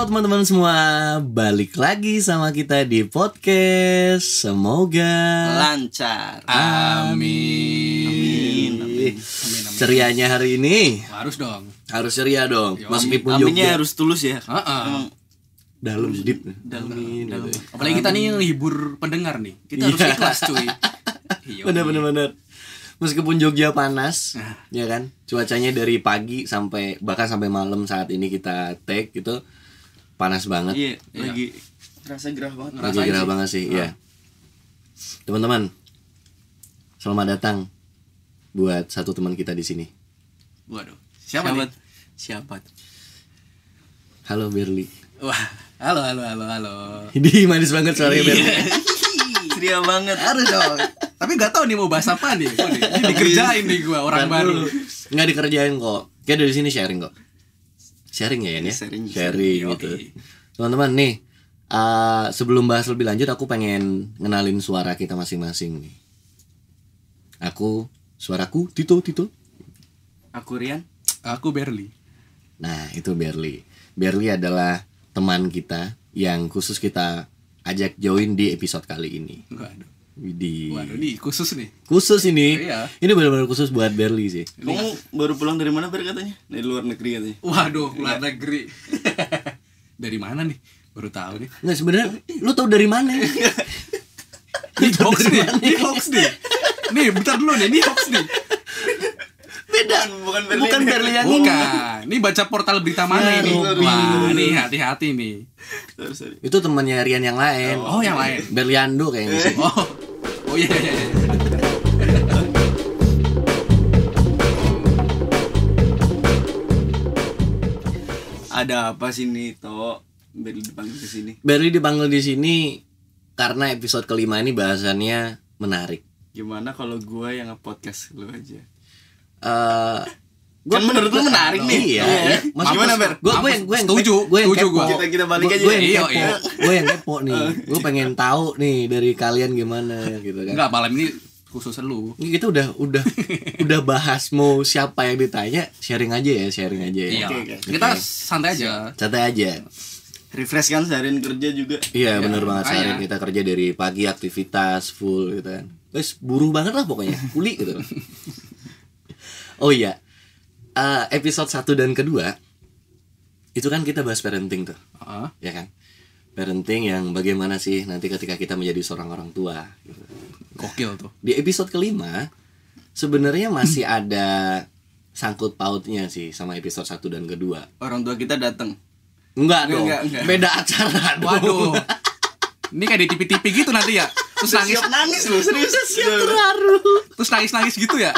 Halo teman-teman semua, balik lagi sama kita di podcast. Semoga lancar. Amin. Cerianya hari ini harus dong. Harus ceria dong. Yo, Meskipun Aminnya Jogja harus tulus ya. Heeh. dalam deep. Dalam. Apalagi kita nih ngehibur pendengar nih. Kita harus ikhlas cuy. Bener. Meskipun Jogja panas, Nah. ya kan, cuacanya dari pagi sampai bahkan sampai malam saat ini kita take gitu panas banget. Iya, lagi rasa gerah banget. Lagi gerah banget sih, ya. Teman-teman, selamat datang buat satu teman kita di sini. Waduh. Siapa nih? Siapa? Halo Berli. Wah, halo. Ini manis banget suaranya Berli. Ceria banget. Harus dong. Tapi gak tahu nih mau bahas apa nih. Ini dikerjain nih gua orang baru. Nggak dikerjain kok. Kayak dari sini sharing kok. Sharing ya Yan ya? Sharing gitu. Teman-teman nih, sebelum bahas lebih lanjut aku pengen ngenalin suara kita masing-masing nih. Suaraku Tito. Aku Rian. Aku Berli. Nah, itu Berli. Berli adalah teman kita yang khusus kita ajak join di episode kali ini. Waduh, Widih. nih khusus nih. Khusus ini. Iya. Ini benar-benar khusus buat Berli sih. Kamu baru pulang dari mana Ber katanya? Dari luar negeri katanya. Waduh, luar negeri. Dari mana nih? Baru tahu nih. Nggak, sebenarnya lu tahu dari mana? Ini hoax nih. Ini hoax nih. Nih, bentar dulu nih. Ini hoax nih. Beda. Bukan Berli yang ini. Bukan. Ini baca portal berita mana ini? Wah, nih hati-hati nih. Sorry. Itu temannya Rian yang lain. Oh, yang lain. Berliando kayaknya sih. Oh iya. Ada apa sih nih, Tok? Ber dipanggil ke sini. Berli dipanggil di sini karena episode kelima ini bahasannya menarik. Gimana kalau gua yang nge-podcast lu aja? Gua Kan menurut lu menarik nih. Iya. Mas gimana Ber? Gue yang Setuju gua. Kita balik aja. Gue Iya. yang kepo nih. Gue pengen tahu nih dari kalian gimana gitu kan. Enggak, malam ini khusus lu. Ini kita udah bahas mau siapa yang ditanya, sharing aja ya. Iya. Oke. Kita santai aja. Santai aja. Refresh kan seharian kerja juga. Iya, bener Ya, banget, sehari makanya. kita kerja dari pagi aktivitas full gitu kan. Terus buruh banget lah pokoknya, kuli gitu. Oh iya, episode 1 dan kedua itu kan kita bahas parenting tuh, Heeh. ya kan? Parenting yang bagaimana sih nanti ketika kita menjadi seorang orang tua gitu. Gokil tuh. Di episode kelima sebenarnya masih ada sangkut pautnya sih sama episode 1 dan kedua. Orang tua kita datang. Enggak dong, Enggak. beda acara dong. Waduh. Ini kayak di TV-TV gitu nanti ya. Terus nangis. Siap nangis lu, serius. Terharu. Terus nangis gitu ya.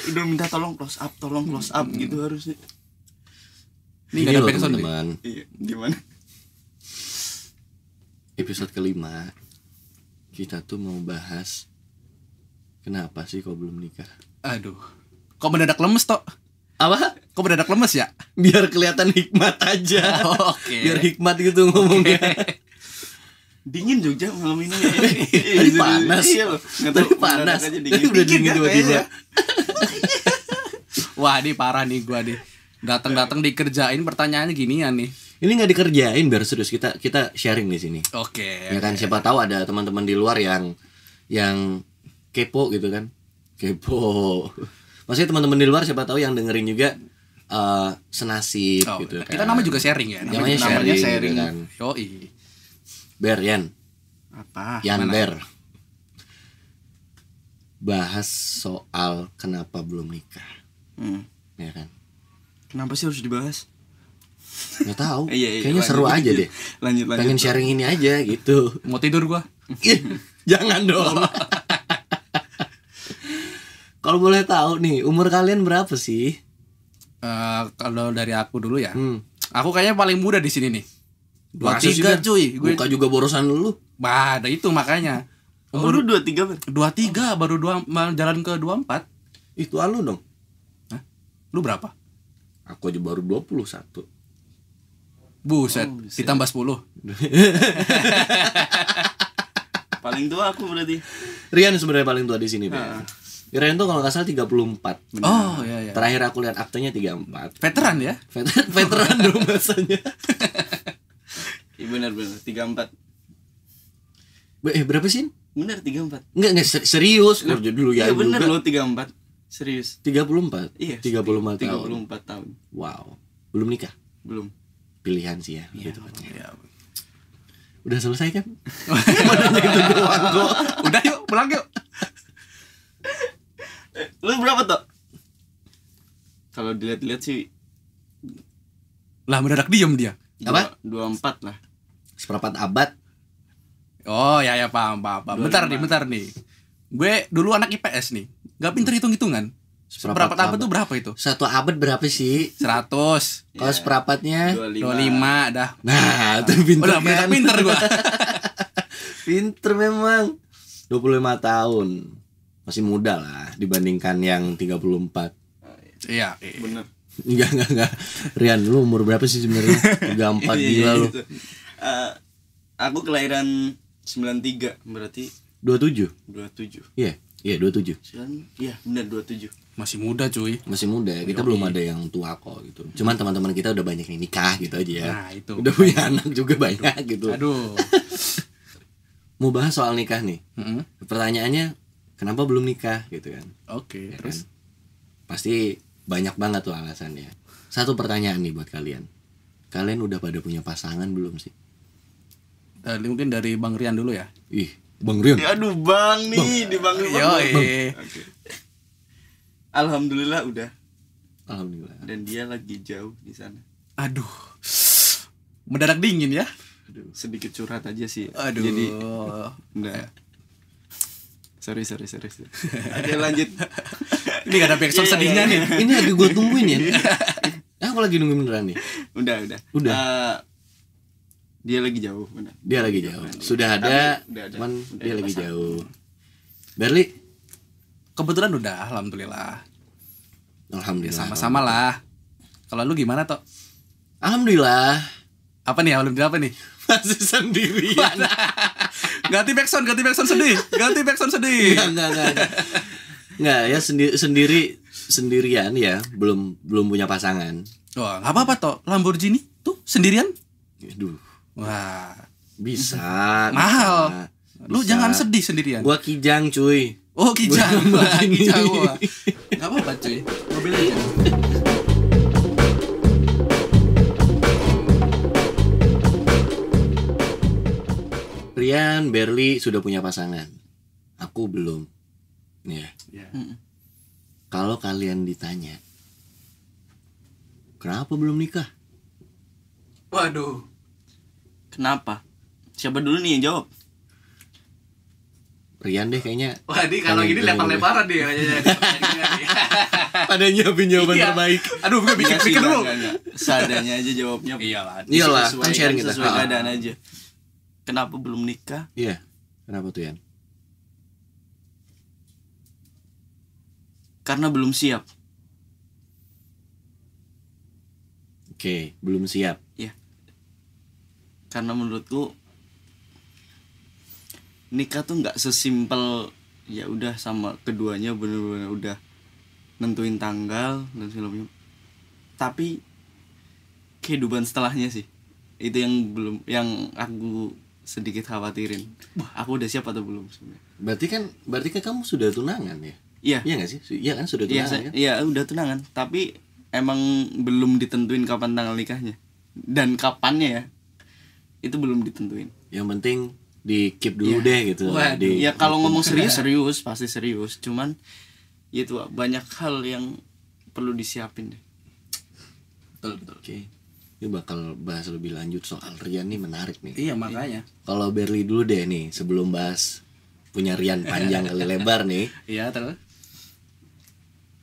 Udah minta tolong close up gitu harusnya. Nih Ini gak ada loh backsound nih. teman-teman, Iya, gimana? episode kelima kita tuh mau bahas kenapa sih kok belum nikah. Aduh. Kok mendadak lemes toh? Apa? Kok mendadak lemes ya? Biar kelihatan hikmat aja. Oh, oke. Biar hikmat gitu ngomongnya. Dingin Jogja malam ini. Tadi panas. Iya loh. Nggak tahu, Tadi panas. mendadak aja Tadi dingin. udah dingin kan tiba-tiba. kayaknya. Wah, ini parah nih gua nih. Datang-datang dikerjain pertanyaannya ginian nih. Ini nggak dikerjain, biar serius kita sharing di sini. Oke. Ya kan, siapa tahu ada teman-teman di luar yang kepo gitu kan. Kepo. Maksudnya teman-teman di luar siapa tahu yang dengerin juga senasib Oh, gitu kan. kita namanya juga sharing ya. Namanya namanya sharing, sharing. gitu kan. Yoi. Ber, Yan Apa? Gimana? Ber, bahas soal kenapa belum nikah, ya kan? Kenapa sih harus dibahas? Nggak tahu, Iya, kayaknya lanjut, seru aja lanjut. deh. Lanjut. Pengen sharing ini aja gitu. Mau tidur gua. Jangan dong. Kalau boleh tahu nih, umur kalian berapa sih? Kalau dari aku dulu ya. Hmm. Aku kayaknya paling muda di sini nih. Masa sih, 23 Ber? cuy. Gue Buka juga borosan lu. bah, ada itu makanya. Umur lu 23 Ber? 23 baru jalan ke 24. Itu lu dong. Hah? Lu berapa? Aku aja baru 21. Buset, Oh, buset. ditambah 10. Paling tua aku berarti. Rian sebenarnya paling tua di sini, Ber. Rian tuh kalau nggak salah 34. Oh iya. Terakhir aku lihat aktenya 34. Veteran ya? Veteran dong bahasanya. Iya benar 34. Berapa sih? Benar 34. Enggak serius. Kerja dulu ya. Iya benar juga. lo 34. Serius. 34. Iya. 35 tahun. 34 tahun. Wow. Belum nikah. Belum. Pilihan sih ya. Iya. Gitu kan. Iya. Udah selesai kan? Padahal itu doang kok. Udah yuk, pulang yuk. Lu berapa tuh? Kalau dilihat-lihat sih Lah mendadak diem dia. Apa? 24 lah. Seperempat abad. Oh ya paham. Bentar nih. Gue dulu anak IPS nih. Gak pinter hitung-hitungan. Seperempat abad tuh berapa itu? Satu abad berapa sih? 100. Kalau seperempatnya 25 dah. Nah, itu pinter Udah kan? pinter gua. Pinter memang. 25 tahun. Masih muda lah dibandingkan yang 34. Iya. Bener. Enggak. Rian, lu umur berapa sih sebenarnya? 34 gila lu. Aku kelahiran 93, berarti 27. 27. Iya, 27. Iya, benar 27. Masih muda cuy. Masih muda, kita belum ada yang tua kok gitu. Cuman teman-teman kita udah banyak yang nikah gitu aja ya. Nah, itu. Udah punya anak juga banyak gitu. Aduh. Mau bahas soal nikah nih. Heeh. Pertanyaannya, kenapa belum nikah gitu kan? Oke, Ya terus kan? Pasti banyak banget tuh alasannya. Satu pertanyaan nih buat kalian. Kalian udah pada punya pasangan belum sih? mungkin dari Bang Rian dulu ya. Ih, Bang Rian. Aduh, Bang nih, di Bang. Yoi. Oke. Alhamdulillah udah. Alhamdulillah. Dan dia lagi jauh di sana. Aduh. Mendadak dingin ya. Aduh, sedikit curhat aja sih. Aduh. Jadi udah. Sorry. Oke, lanjut. Ini gak ada backsound sedihnya nih. Ini lagi gue tungguin ya. Aku lagi nungguin beneran nih. Udah. Dia lagi jauh, benar. Dia lagi jauh. Sudah ada, Udah ada. cuman Udah dia ada lagi pasangan. jauh. Berli, Kebetulan udah, alhamdulillah. Ya, alhamdulillah. sama-sama lah. Kalau lu gimana toh? Alhamdulillah. Apa nih? Alhamdulillah apa nih? Masih sendirian. Ganti backsound sedih. Enggak ya sendirian ya, belum punya pasangan. Wah, nggak apa-apa toh. Lamborghini tuh sendirian. Aduh, Wah, bisa. mahal. Lu Bisa. jangan sedih sendirian. Gua kijang, cuy. Oh, kijang. Bukan Wah, Lamborghini. kijang. Wah. Nggak apa-apa cuy. Mobil aja. Rian, Berli sudah punya pasangan. Aku belum. Ya. Ya. Kalau kalian ditanya, kenapa belum nikah? Waduh. Kenapa? Siapa dulu nih yang jawab? Rian deh kayaknya. Wah, ini kalau gini lempar-lemparan dia kayaknya. Pada nyiapin jawaban Iya. terbaik. Aduh, gue Enggak sih, pikir dulu. enggak. Seadanya aja jawabnya. Iyalah. Iyalah, Sesuai- kan sharing kita. sesuai keadaan aja. Kenapa belum nikah? Iya. Kenapa tuh, Yan? Karena belum siap. Oke, belum siap. Karena menurutku nikah tuh nggak sesimpel ya udah sama keduanya bener-bener udah nentuin tanggal dan segala macam. Tapi kehidupan setelahnya sih itu yang aku sedikit khawatirin. Aku udah siap atau belum sebenarnya? Berarti kan kamu sudah tunangan ya? Iya. Iya nggak sih? Iya kan sudah Iya, tunangan kan? iya udah tunangan. Tapi emang belum ditentuin kapan tanggal nikahnya dan kapannya ya. Itu belum ditentuin. Yang penting di keep dulu Iya. deh gitu. Waduh. Ya kalau ngomong serius pasti serius. Cuman ya itu banyak hal yang perlu disiapin deh. Betul. Oke. Ini bakal bahas lebih lanjut soal Rian nih, menarik nih. Iya, makanya. Kalau Berli dulu deh nih sebelum bahas punya Rian panjang kali lebar nih. Iya, terus.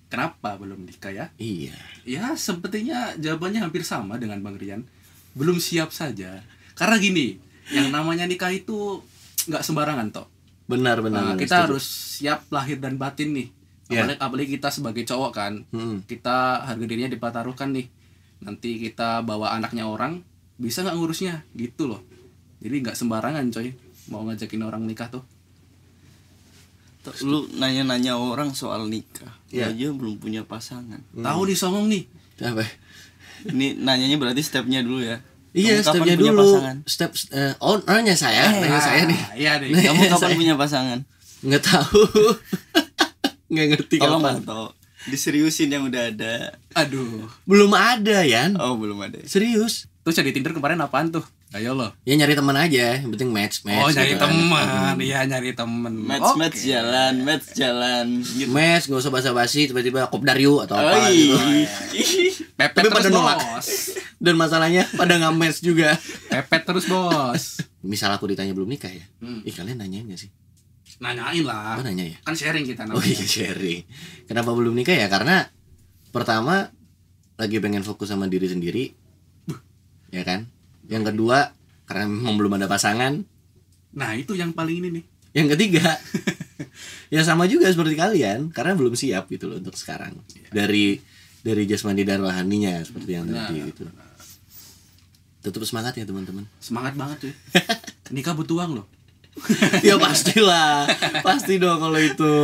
Kenapa belum nikah ya? Iya. Ya, sepertinya jawabannya hampir sama dengan Bang Rian. Belum siap saja. Karena gini, yang namanya nikah itu nggak sembarangan toh. Benar. Nah, kita setuju. harus siap lahir dan batin nih. Iya. Apalagi kita sebagai cowok kan. Kita harga dirinya dipertaruhkan nih. Nanti kita bawa anaknya orang, bisa nggak ngurusnya? Gitu loh. Jadi nggak sembarangan coy. Mau ngajakin orang nikah tuh. Lu nanya-nanya orang soal nikah, Iya. lu aja belum punya pasangan. Tahu nih songong nih. Apa? Ini nanyanya berarti stepnya dulu ya. Iya, Kamu kapan stepnya punya dulu. pasangan? Nanya saya nih. Iya deh. Kamu kapan Saya- punya pasangan? Nggak tahu. Nggak ngerti Tolong kapan. dong, tau. Diseriusin yang udah ada. Aduh. Belum ada, Yan. Oh, belum ada. Serius. Terus jadi Tinder kemarin apaan tuh? Ayo lo. Ya nyari teman aja, yang penting match. Oh, nyari gitu kan. teman. Iya, nyari teman. Match jalan gitu. Match, nggak usah basa-basi, tiba-tiba kopdaryu atau apa gitu. Pepet Tapi terus, pada nolak. Bos. Dan masalahnya pada nggak match juga. Pepet terus, Bos. Misal aku ditanya belum nikah ya, Hmm. kalian nanyain nggak sih? Nanyain lah. Oh, nanya ya? Kan sharing kita Oh namanya. iya, sharing. Kenapa belum nikah ya? Karena pertama lagi pengen fokus sama diri sendiri, ya kan? Yang kedua karena memang belum ada pasangan. Nah, itu yang paling ini nih. Yang ketiga ya sama juga seperti kalian, karena belum siap gitu loh untuk sekarang. Dari jasmani dan rohaninya seperti yang tadi gitu. Tetap semangat ya teman-teman. Semangat banget cuy. Nikah butuh uang loh. Ya pastilah, pasti dong kalau itu.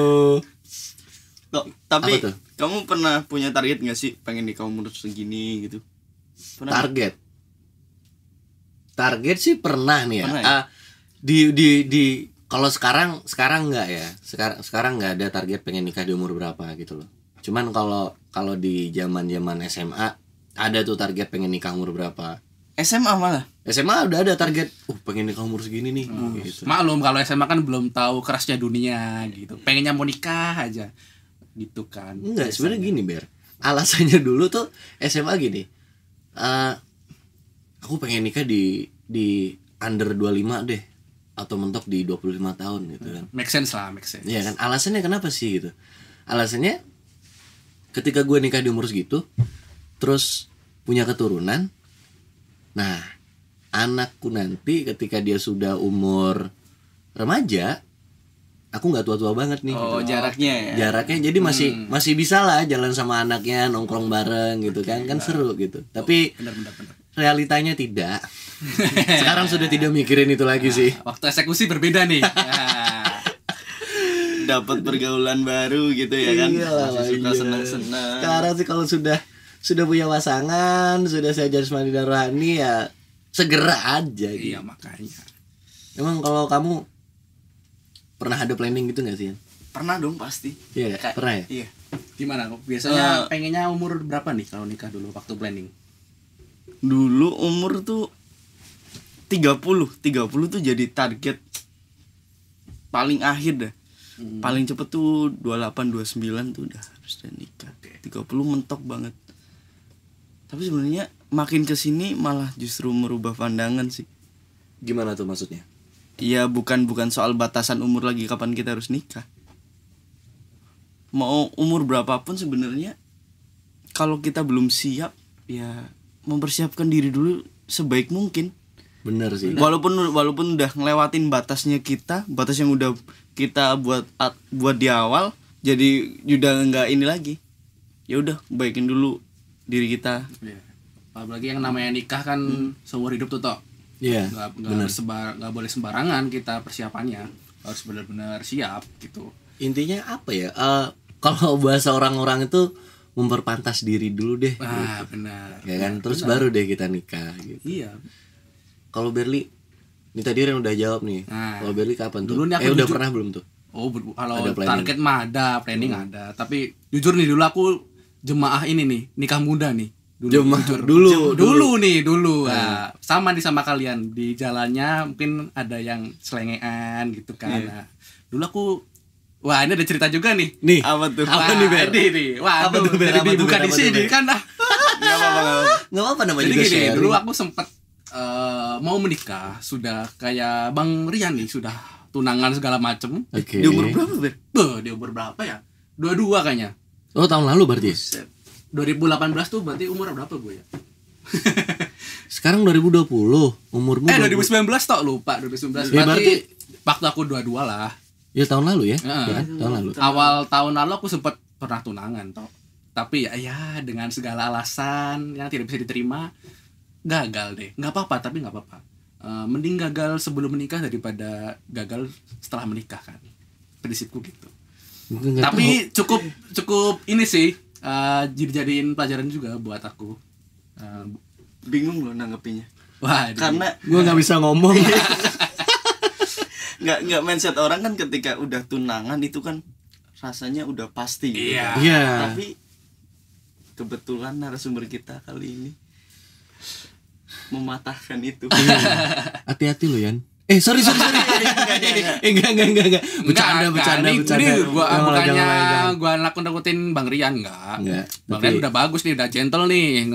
Tapi Apa tuh? kamu pernah punya target gak sih pengen nikah umur segini gitu? Pernah nggak? Target sih pernah nih ya. Pernah ya? Di kalau sekarang nggak ya. Sekarang nggak ada target pengen nikah di umur berapa gitu loh. Cuman kalau di zaman SMA ada tuh target pengen nikah umur berapa. SMA malah. SMA udah ada target, pengen nikah umur segini nih. Gitu. Maklum kalau SMA kan belum tahu kerasnya dunia gitu. Pengennya mau nikah aja. Gitu kan. Enggak, sebenarnya gini Ber. Alasannya dulu tuh SMA gini. Aku pengen nikah di under 25 deh, atau mentok di 25 tahun gitu kan. Make sense lah, make sense. Iya kan, alasannya kenapa sih gitu? Alasannya ketika gue nikah di umur segitu, terus punya keturunan, nah anakku nanti ketika dia sudah umur remaja, aku nggak tua-tua banget nih. Oh, gitu. jaraknya ya. Jaraknya jadi masih bisa lah jalan sama anaknya, nongkrong bareng gitu kan seru gitu. Tapi Bener. realitanya tidak. Sekarang sudah tidak mikirin itu lagi sih. Waktu eksekusi berbeda nih. Nah, Dapat pergaulan baru gitu ya kan. Iyalah, Masih suka iya. senang-senang. Sekarang sih kalau sudah punya pasangan, sudah saya jasmani dan rohani ya segera aja gitu. iya makanya. Emang kalau kamu pernah ada planning gitu gak sih? Pernah dong pasti. Iya, Kayak- pernah ya? Iya. Gimana? Biasanya pengennya umur berapa nih kalau nikah dulu waktu planning? Dulu umur tuh 30 tuh jadi target paling akhir dah. Paling cepet tuh 28 29 tuh udah harus udah nikah. 30 mentok banget. Tapi sebenarnya makin kesini malah justru merubah pandangan sih. Gimana tuh maksudnya? Ya bukan soal batasan umur lagi kapan kita harus nikah. Mau umur berapapun sebenarnya kalau kita belum siap ya mempersiapkan diri dulu sebaik mungkin. Bener sih. Walaupun udah ngelewatin batasnya kita, batas yang udah kita buat di awal, jadi udah nggak ini lagi. Ya udah baikin dulu diri kita. Iya. Apalagi yang namanya nikah kan seumur hidup tuh toh. Iya. Nggak boleh sembarangan kita persiapannya. Harus benar-benar siap gitu. Intinya apa ya? Kalau bahasa orang-orang itu memperpantas diri dulu deh. Ah, benar. Ya kan, terus baru deh kita nikah gitu. Iya. Kalau Berli, ini tadi Ren udah jawab nih. Nah, Kalau Berli kapan tuh? dulu nih aku Udah jujur- pernah belum tuh? Oh, kalau Ada planning. target mah ada, planning ada. Tapi jujur nih dulu aku jemaah ini nih, nikah muda nih. Jemaah jujur. dulu. Dulu. Nah, sama nih sama kalian di jalannya mungkin ada yang selengean gitu kan. Nah, dulu aku wah, ini ada cerita juga nih. Nih, Apa tuh? Apa nih, Ber? Nih. Waduh, Apa tuh, Ber? jadi Apa tuh, dibuka Ber? di Apa tuh, sini Ber? kan dah. Nggak apa-apa. nggak apa namanya Jadi juga gini, sharing. dulu aku sempet mau menikah, sudah kayak Bang Rian nih, sudah tunangan segala macem. Oke. Di umur berapa, Ber? Di umur berapa ya? 22 kayaknya. Oh, tahun lalu berarti? 2018 tuh berarti umur berapa gue ya? Sekarang 2020, umurmu 2019 tok lupa 2019. Ya, Berarti waktu aku 22 lah. Ya tahun lalu ya? Heeh. Ya kan? Tahun lalu. Awal tahun lalu aku sempat pernah tunangan toh. Tapi ya dengan segala alasan yang tidak bisa diterima gagal deh. Nggak apa-apa, tapi nggak apa-apa. Mending gagal sebelum menikah daripada gagal setelah menikah kan. prinsipku gitu. Gue nggak Tapi cukup ini sih dijadiin pelajaran juga buat aku. Bingung loh nanggepinnya. Wah, Karena tahu. Gue nggak bisa ngomong. nggak mindset orang kan ketika udah tunangan itu kan rasanya udah pasti gitu Iya. kan. Iya. Tapi kebetulan narasumber kita kali ini mematahkan itu. Hati-hati lo Yan. Sorry. Enggak. Bercanda. Ini gua Jangan, bukannya jangan. gua nakut-nakutin Bang Rian enggak. Bang tapi- Rian udah bagus nih, udah gentle nih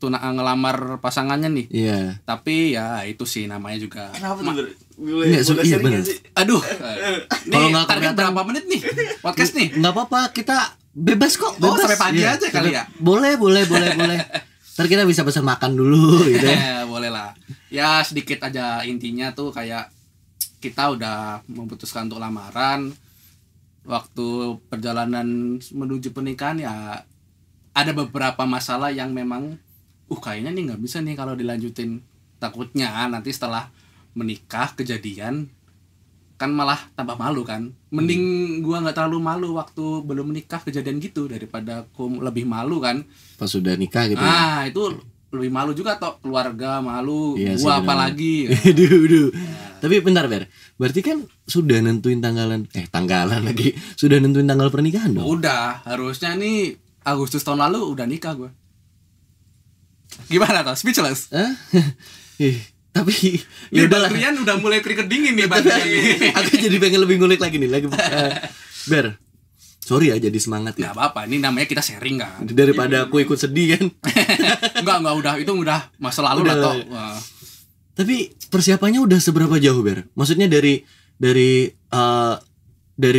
ngelamar pasangannya nih. Iya. Tapi ya itu sih namanya juga. Kenapa tuh? Iya, Boleh iya, sharing bener. nggak sih? Aduh. Kalau Nih nggak target kelihatan- berapa menit nih podcast nih? Nggak apa-apa, kita bebas kok. Oh, Bebas. sampai pagi Iya, aja kali ya? Boleh. Ntar kita bisa pesan makan dulu gitu ya. Boleh lah. Ya sedikit aja intinya tuh kayak kita udah memutuskan untuk lamaran. Waktu perjalanan menuju pernikahan ya ada beberapa masalah yang memang kayaknya nih nggak bisa nih kalau dilanjutin. Takutnya nanti setelah menikah kejadian kan malah tambah malu kan. Mending gua nggak terlalu malu waktu belum menikah kejadian gitu daripada aku lebih malu kan. Pas sudah nikah gitu. Ya. Itu lebih malu juga toh, keluarga malu, Iya sih, gua benar. apalagi. Duh. Tapi bentar Ber, berarti kan sudah nentuin tanggalan lagi. Sudah nentuin tanggal pernikahan dong. Udah, harusnya nih Agustus tahun lalu udah nikah gua. Gimana toh? Speechless. Hah? Tapi Nih ya Bang udahlah. Rian udah mulai keringet dingin nih Bang Rian nih. Aku jadi pengen lebih ngulik lagi nih Ber, sorry ya jadi semangat ya. Gak apa-apa, ini namanya kita sharing kan. Daripada aku ikut sedih kan. Enggak udah, itu udah masa lalu Udah lah toh. lah. Wah. Tapi persiapannya udah seberapa jauh Ber? Maksudnya dari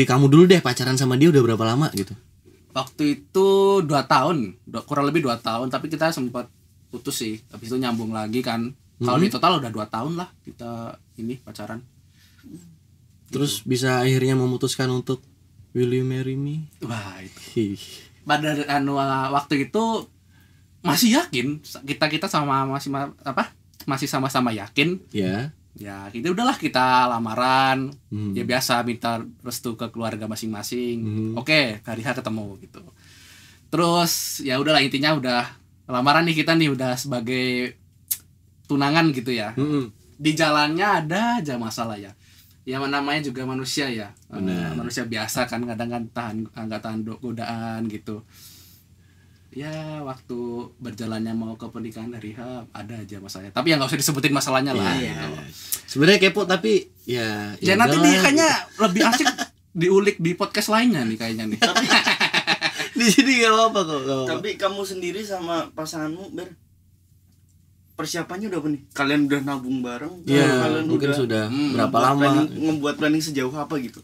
kamu dulu deh pacaran sama dia udah berapa lama gitu? Waktu itu 2 tahun, kurang lebih 2 tahun, tapi kita sempat putus sih. Habis itu nyambung lagi kan. Kalau di total udah 2 tahun lah kita ini pacaran. Terus bisa akhirnya memutuskan untuk will you marry me? Wah, itu. Hih. Pada waktu itu masih yakin kita masih sama-sama yakin Ya. ya kita udahlah kita lamaran. Hmm. Ya biasa minta restu ke keluarga masing-masing. Oke, hari H ketemu gitu. Terus ya udahlah intinya udah lamaran nih, kita nih udah sebagai tunangan gitu ya. Di jalannya ada aja masalah ya. Ya namanya juga manusia ya. Benar. Manusia biasa kan kadang kan nggak tahan godaan gitu. Ya waktu berjalannya mau ke pernikahan hari H ada aja masalahnya. Tapi ya nggak usah disebutin masalahnya lah. Iya. Gitu. Sebenarnya kepo tapi ya. Ya nanti udahlah. nih kayaknya lebih asik diulik di podcast lainnya nih kayaknya nih. Di sini gak apa-apa kok. Gak apa-apa. Tapi kamu sendiri sama pasanganmu persiapannya udah apa nih? Kalian udah nabung bareng? Iya, Kalian mungkin sudah berapa ngebuat lama? ngebuat planning sejauh apa gitu?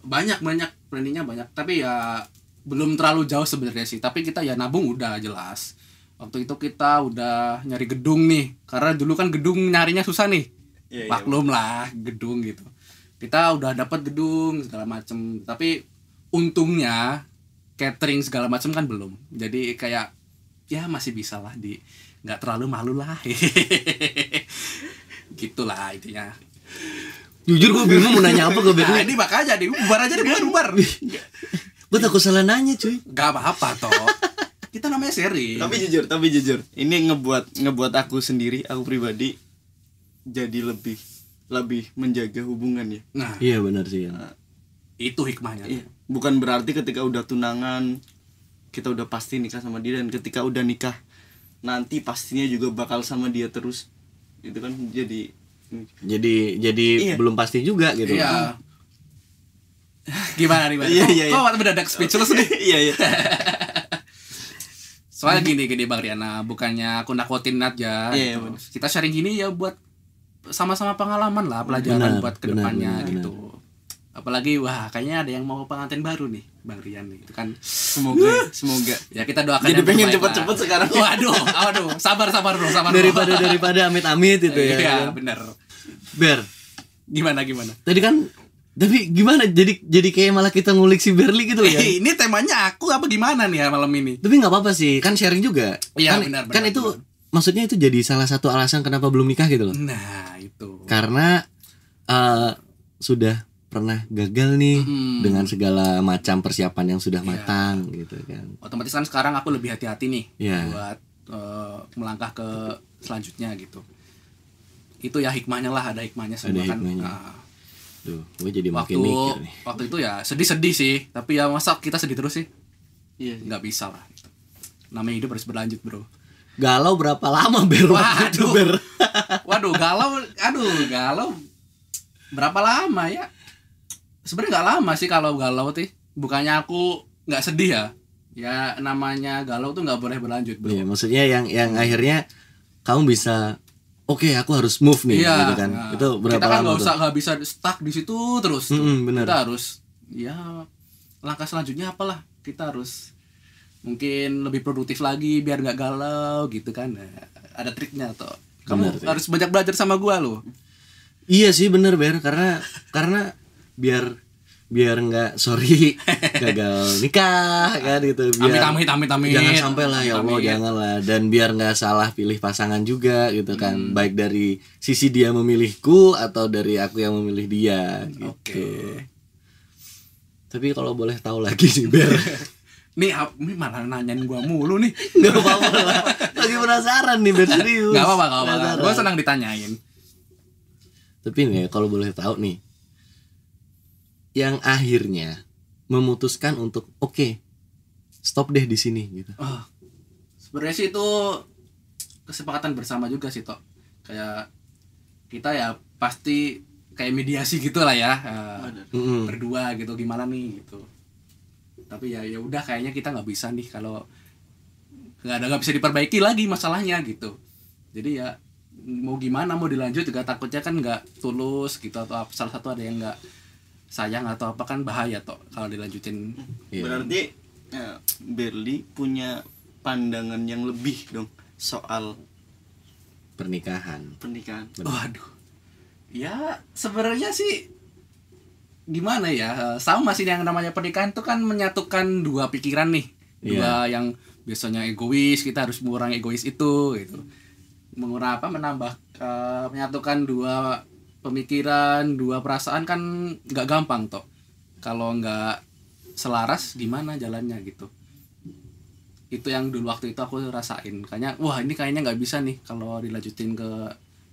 banyak planningnya banyak, tapi ya belum terlalu jauh sebenarnya sih. Tapi kita ya nabung udah jelas. Waktu itu kita udah nyari gedung nih, karena dulu kan gedung nyarinya susah nih. Iya, Maklum lah gedung gitu. Kita udah dapat gedung segala macem, tapi untungnya catering segala macem kan belum. Jadi kayak ya masih bisa lah, nggak terlalu malu lah. Gitulah intinya. Jujur gue bingung mau nanya apa ke Nah, Berli. ini makanya deh, bubar aja deh, bubar. Gue takut salah nanya cuy. Gak apa-apa toh. Kita namanya sharing. Tapi jujur, ini ngebuat aku sendiri, aku pribadi jadi lebih menjaga hubungan ya. Nah, Iya benar sih ya. itu hikmahnya. Iya. Bukan berarti ketika udah tunangan kita udah pasti nikah sama dia, dan ketika udah nikah nanti pastinya juga bakal sama dia terus. Itu kan jadi Jadi belum pasti juga gitu. Iya. Gimana? Iya. Kok mendadak speechless nih? Iya. Soalnya gini Bang Riana, bukannya aku nakutin aja. Iya, gitu. bener. Kita sharing gini ya buat sama-sama pengalaman lah, pelajaran buat kedepannya benar. gitu. Apalagi kayaknya ada yang mau pengantin baru nih Bang Rian nih. Itu kan semoga ya kita doakan jadi yang pengen terbaik cepet-cepet lah. sekarang. Waduh, sabar bro. Daripada amit-amit itu ya. Iya, benar. Ber, Gimana? tapi gimana? Jadi kayak malah kita ngulik si Berli gitu ya. Ini temanya aku apa gimana nih ya malam ini? Tapi nggak apa-apa sih, kan sharing juga. Iya, kan, benar. Kan itu maksudnya itu jadi salah satu alasan kenapa belum nikah gitu loh. Nah, itu. Karena sudah pernah gagal nih Mm-mm. dengan segala macam persiapan yang sudah Iya. matang gitu kan. Otomatis kan sekarang aku lebih hati-hati nih Iya. buat melangkah ke selanjutnya gitu. Itu ya hikmahnya lah, ada hikmahnya semua kan. hikmahnya. Nah, Duh, gue jadi waktu makin mikir nih. waktu itu ya sedih-sedih sih, tapi ya masa kita sedih terus sih? Iya. Nggak bisa lah gitu. Namanya hidup harus berlanjut, bro. Galau berapa lama Ber waktu itu, Waduh. Ber? Waduh, galau berapa lama ya? Sebenarnya nggak lama sih kalau galau tuh. Bukannya aku nggak sedih ya. Ya namanya galau tuh nggak boleh berlanjut, bro. Iya, maksudnya yang akhirnya kamu bisa oke, aku harus move nih Iya, gitu kan. nah, Itu berapa kita kan lama tuh? nggak bisa stuck di situ terus. Tuh. Bener. Kita harus ya langkah selanjutnya apalah. Kita harus mungkin lebih produktif lagi biar nggak galau gitu kan. Nah, ada triknya toh. Kamu Bener sih. harus banyak belajar sama gua loh. Iya sih bener Ber, karena biar nggak gagal nikah kan gitu, biar Amit. jangan sampai lah ya Allah, Amit. janganlah, dan biar nggak salah pilih pasangan juga gitu kan, baik dari sisi dia memilihku atau dari aku yang memilih dia gitu. Oke. Tapi kalau boleh tahu lagi nih Ber, Ini malah nanyain gua mulu nih. nggak apa-apa lah, lagi penasaran nih Ber, serius. Gak apa-apa. Penasaran. Gua senang ditanyain. Tapi nih kalau boleh tahu nih, yang akhirnya memutuskan untuk oke, stop deh di sini gitu. Oh, sebenarnya sih itu kesepakatan bersama juga sih Tok. Kayak kita ya pasti kayak mediasi gitu lah ya. Mm-mm. Berdua gitu gimana nih gitu. Tapi ya udah kayaknya kita nggak bisa nih kalau nggak bisa diperbaiki lagi masalahnya gitu. Jadi ya mau gimana, mau dilanjut juga takutnya kan nggak tulus gitu, atau salah satu ada yang nggak sayang atau apa, kan bahaya Tok kalau dilanjutin. Iya. Berarti Berli punya pandangan yang lebih dong soal Pernikahan. Waduh. Ya sebenarnya sih gimana ya, sama sih, yang namanya pernikahan tuh kan menyatukan dua pikiran nih. Dua yang biasanya egois, kita harus mengurangi egois itu gitu. Menambah menyatukan dua pemikiran, dua perasaan kan nggak gampang toh. Kalau nggak selaras gimana jalannya gitu. Itu yang dulu waktu itu aku rasain. Kayaknya nggak bisa nih kalau dilanjutin ke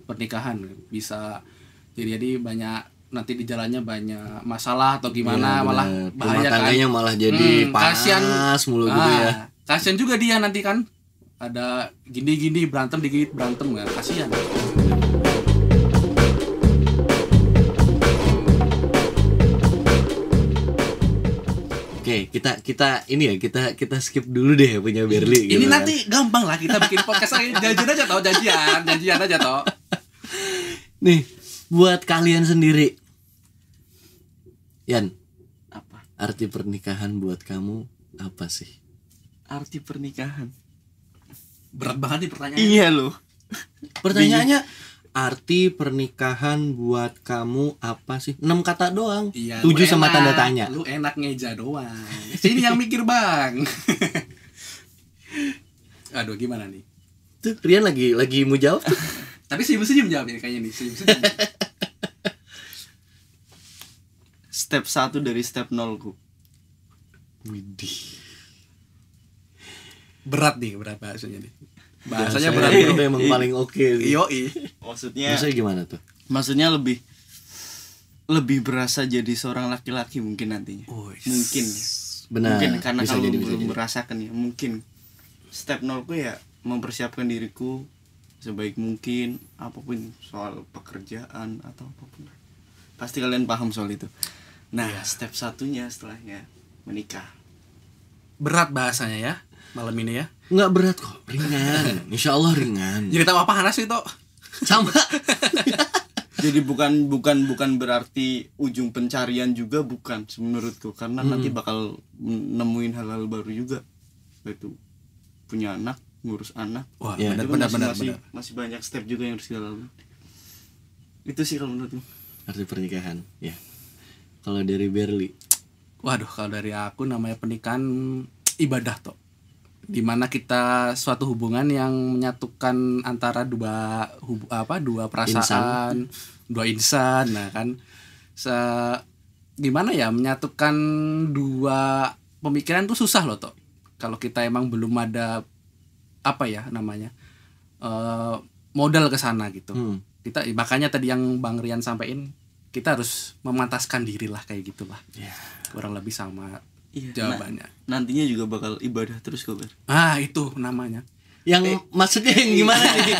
pernikahan. Bisa jadi banyak, nanti di jalannya banyak masalah atau gimana, Iya, malah bener. bahaya Rumah kan. tangganya malah jadi Kasian panas mulu gitu ya. Kasian juga dia nanti kan. Ada gini-gini berantem dikit berantem, nggak kasihan. Oke, kita ini ya, kita skip dulu deh punya Berli gitu. Ini kan. nanti gampang lah kita bikin podcast lagi. Janjian aja toh. Nih, buat kalian sendiri, Yan, apa? arti pernikahan buat kamu apa sih? Arti pernikahan. Berat banget nih pertanyaannya. Iya loh. Pertanyaannya, arti pernikahan buat kamu apa sih? 6 kata doang. Iya, 7 lu sama enak. tanda tanya. Lu enak ngeja doang. Sini yang mikir bang. Aduh gimana nih? Tuh, Rian lagi mau jawab tuh. Tapi senyum jawabnya kayaknya nih. Senyum. Step 1 dari step 0 ku. Widih. Berat bahasanya nih. Bahasanya berat Itu bro. emang paling oke. Yoi. Maksudnya Gimana tuh? maksudnya lebih berasa jadi seorang laki-laki mungkin nantinya. Mungkin ya. Benar. Mungkin karena bisa kalau jadi, belum bisa jadi. merasakan ya, mungkin step 0 ku ya mempersiapkan diriku sebaik mungkin, apapun soal pekerjaan atau apapun. Pasti kalian paham soal itu. Nah, step satunya setelahnya menikah. Berat bahasanya ya malam ini ya. Nggak berat kok, ringan. Insya Allah ringan. Jadi tahu apa Hanas itu? Sama. Jadi bukan berarti ujung pencarian juga, bukan menurutku, karena nanti bakal nemuin hal-hal baru juga. Itu punya anak, ngurus anak. Wah, Ya, benar. Masih banyak step juga yang harus kita lalui. Itu sih kalau menurutku. Arti pernikahan, ya. Kalau dari Berli, Waduh, kalau dari aku namanya pernikahan ibadah toh. Dimana kita suatu hubungan yang menyatukan antara dua perasaan, dua insan. Nah kan gimana ya, menyatukan dua pemikiran tuh susah loh toh. Kalau kita emang belum ada apa ya namanya modal ke sana gitu. Kita makanya tadi yang Bang Rian sampaikan, kita harus memantaskan diri lah kayak gitulah. Kurang lebih sama jawabannya. Nantinya juga bakal ibadah terus kok, Ber. Itu namanya. Yang maksudnya yang gimana nih?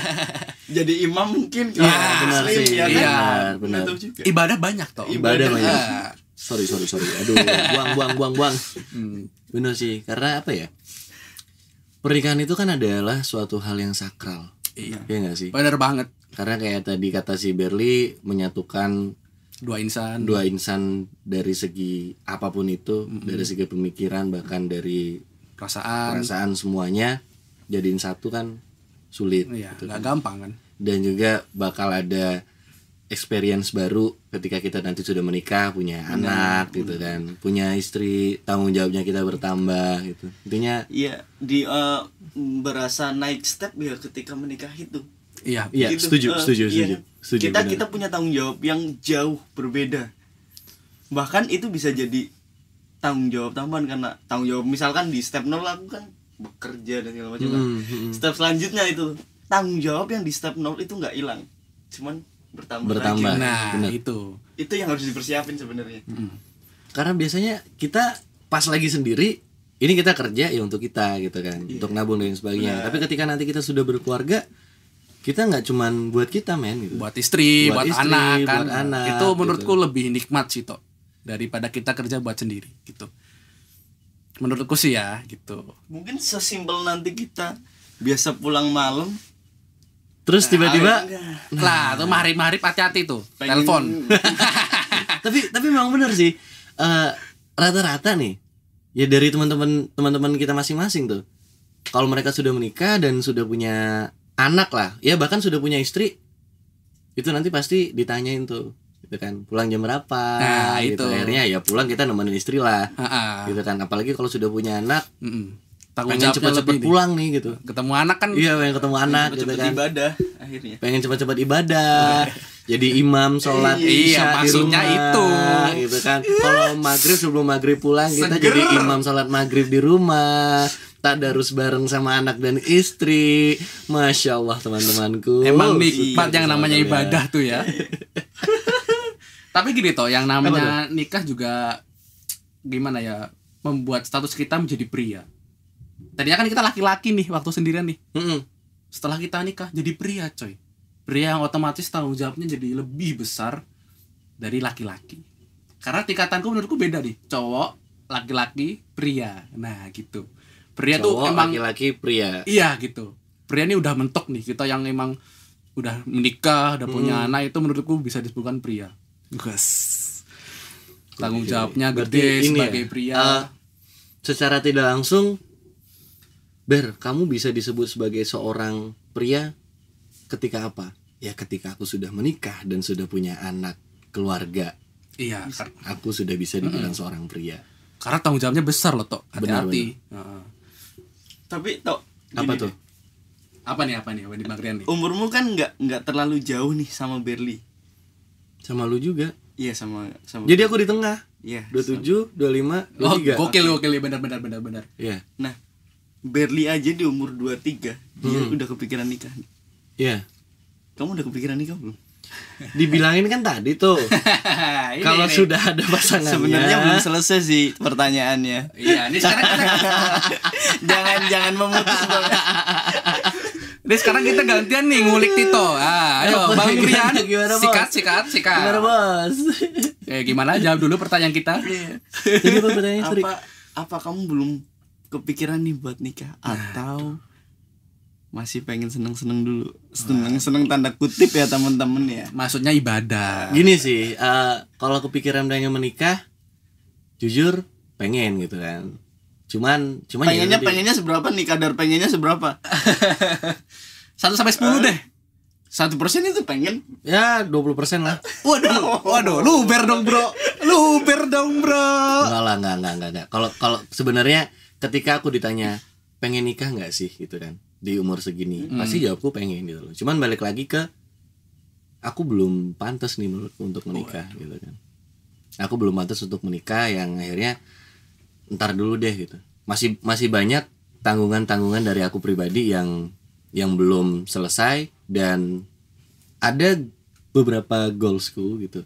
Jadi imam mungkin Iya, benar sih. ya kan? Iya, benar. Nggak tahu juga. Ibadah banyak toh. Ibadah banyak. Sorry. Aduh, buang. Benar sih, karena apa ya? Pernikahan itu kan adalah suatu hal yang sakral. Iya. Iya nggak sih? Benar banget. Karena kayak tadi kata si Berli, menyatukan Dua insan dari segi apapun itu, dari segi pemikiran, bahkan dari perasaan semuanya jadiin satu kan sulit. Iya, gitu nggak kan. gampang kan. Dan juga bakal ada experience baru ketika kita nanti sudah menikah, punya anak gitu kan, punya istri, tanggung jawabnya kita bertambah gitu. Intinya Iya, berasa naik step ya ketika menikah itu. Iya. setuju. Iya. Setuju, Kita benar. punya tanggung jawab yang jauh berbeda. Bahkan itu bisa jadi tanggung jawab tambahan, karena tanggung jawab misalkan di step 0 aku kan bekerja dan segala macam kan. Step selanjutnya itu tanggung jawab yang di step 0 itu nggak hilang, cuman bertambah. Bertambah. lagi. Nah, benar. Itu yang harus dipersiapin sebenarnya. Karena biasanya kita pas lagi sendiri, ini kita kerja ya untuk kita gitu kan, untuk nabung dan sebagainya. Tapi ketika nanti kita sudah berkeluarga, kita nggak cuman buat kita gitu. buat istri, buat anak kan. buat anak, itu menurutku lebih nikmat sih toh daripada kita kerja buat sendiri gitu. Menurutku sih ya gitu. Mungkin sesimpel nanti kita biasa pulang malam, Terus tiba-tiba Lah, tuh marip-marip hati-hati tuh. pengen- Telepon. tapi memang benar sih, rata-rata nih ya dari teman-teman kita masing-masing tuh, kalau mereka sudah menikah dan sudah punya anak lah, ya bahkan sudah punya istri, itu nanti pasti ditanyain tuh gitu kan, pulang jam berapa. Nah, gitu. itu. Akhirnya ya pulang kita nemenin istri lah Heeh. gitu kan, apalagi kalau sudah punya anak, Tanggung pengen jawabnya cepat-cepat lebih nih. pulang nih gitu. Ketemu anak kan. Iya, pengen ketemu anak gitu cepet kan, ibadah akhirnya. pengen cepat-cepat ibadah, jadi imam sholat Iya, isya di maksudnya rumah, itu. gitu kan. Kalau maghrib, sebelum maghrib pulang kita Seger. jadi imam sholat maghrib di rumah, tadarus bareng sama anak dan istri. Masya Allah teman-temanku. Emang nikmat Iya, yang namanya ya. ibadah tuh ya. Tapi gini toh, yang namanya nikah juga gimana ya, membuat status kita menjadi pria. Tadinya kan kita laki-laki nih waktu sendirian nih. Mm-mm. Setelah kita nikah jadi pria coy. Pria yang otomatis tanggung jawabnya jadi lebih besar dari laki-laki. Karena tingkatanku menurutku beda nih. Cowok, laki-laki, pria. Nah gitu. Pria tuh Cowok, emang laki-laki, pria. iya gitu. Pria ini udah mentok nih. Kita yang emang udah menikah, udah punya anak, itu menurutku bisa disebutkan pria. Gus. Tanggung jawabnya Berarti gede ini sebagai ya, pria. secara tidak langsung, Ber, kamu bisa disebut sebagai seorang pria ketika apa? Ya ketika aku sudah menikah dan sudah punya anak, keluarga, Iya. aku sudah bisa dibilang seorang pria. Karena tanggung jawabnya besar loh toh. Benar, Hati-hati. Heeh. Tapi tok Apa gini tuh? deh, Apa nih di Bang Rian nih? umurmu kan nggak terlalu jauh nih sama Berli. Sama lu juga. Iya, sama Jadi aku di tengah. iya. 27, 25, Oh, 23. gokil ya, benar. Iya. Nah, Berli aja di umur 23 dia udah kepikiran nikah. Iya. Kamu udah kepikiran nikah belum? Dibilangin kan tadi tuh. Ini, Kalau ini. sudah ada pasangannya. Sebenarnya belum selesai sih pertanyaannya. Iya, ini sekarang jangan memutus dong. ini sekarang kita gantian nih ngulik Tito. Ayo Bang Rian, Gimana, Bos? sikat. Gimana, Bos? Gimana? Jawab dulu pertanyaan kita. Jadi apa pertanyaannya, sorry? apa kamu belum kepikiran nih buat nikah atau masih pengen seneng-seneng dulu? Seneng tanda kutip ya teman-teman ya. Maksudnya ibadah. Gini sih, kalau kepikiran pengen menikah, jujur pengen gitu kan. Cuman Pengennya seberapa nih, kadar pengennya seberapa? 1 sampai 10 deh. 1% itu pengen. ya 20% lah. Waduh, luber dong, Bro. Enggak lah, enggak. Kalau sebenarnya ketika aku ditanya pengen nikah nggak sih gitu kan di umur segini, pasti jawabku pengen gitu loh. Cuman balik lagi ke aku belum pantas nih menurutku untuk menikah gitu kan. aku belum pantas untuk menikah, yang akhirnya ntar dulu deh gitu. Masih banyak tanggungan dari aku pribadi yang belum selesai, dan ada beberapa goalsku gitu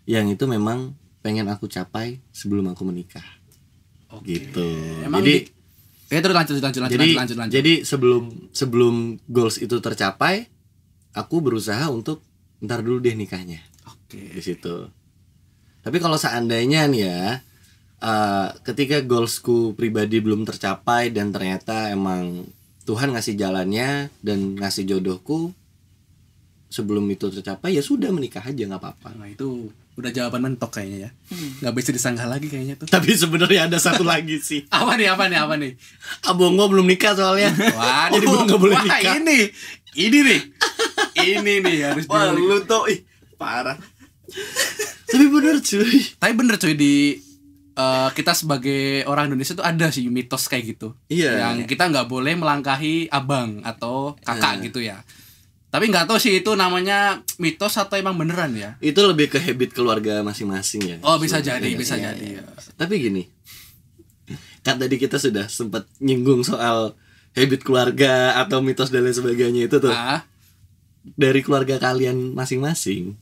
yang itu memang pengen aku capai sebelum aku menikah. Gitu. Emang terus lanjut. Jadi sebelum goals itu tercapai, aku berusaha untuk ntar dulu deh nikahnya. Di situ. Tapi kalau seandainya nih ya, ketika goalsku pribadi belum tercapai dan ternyata emang Tuhan ngasih jalannya dan ngasih jodohku sebelum itu tercapai, ya sudah, menikah aja, nggak apa-apa. Nah itu udah jawaban mentok kayaknya ya, nggak bisa disanggah lagi kayaknya tuh. Tapi sebenarnya ada satu lagi sih. Apa nih? Abongo belum nikah soalnya. Wah, jadi belum nggak boleh nikah. Ini nih harus. Wah, lu tuh parah. Tapi bener cuy, di kita sebagai orang Indonesia tuh ada sih mitos kayak gitu. Iya. Yang kita nggak boleh melangkahi abang atau kakak gitu ya. Tapi nggak tahu sih itu namanya mitos atau emang beneran ya. Itu lebih ke habit keluarga masing-masing ya. Oh bisa jadi. Ya. Tapi gini, kan tadi kita sudah sempat nyinggung soal habit keluarga atau mitos dan lain sebagainya itu tuh. Dari keluarga kalian masing-masing,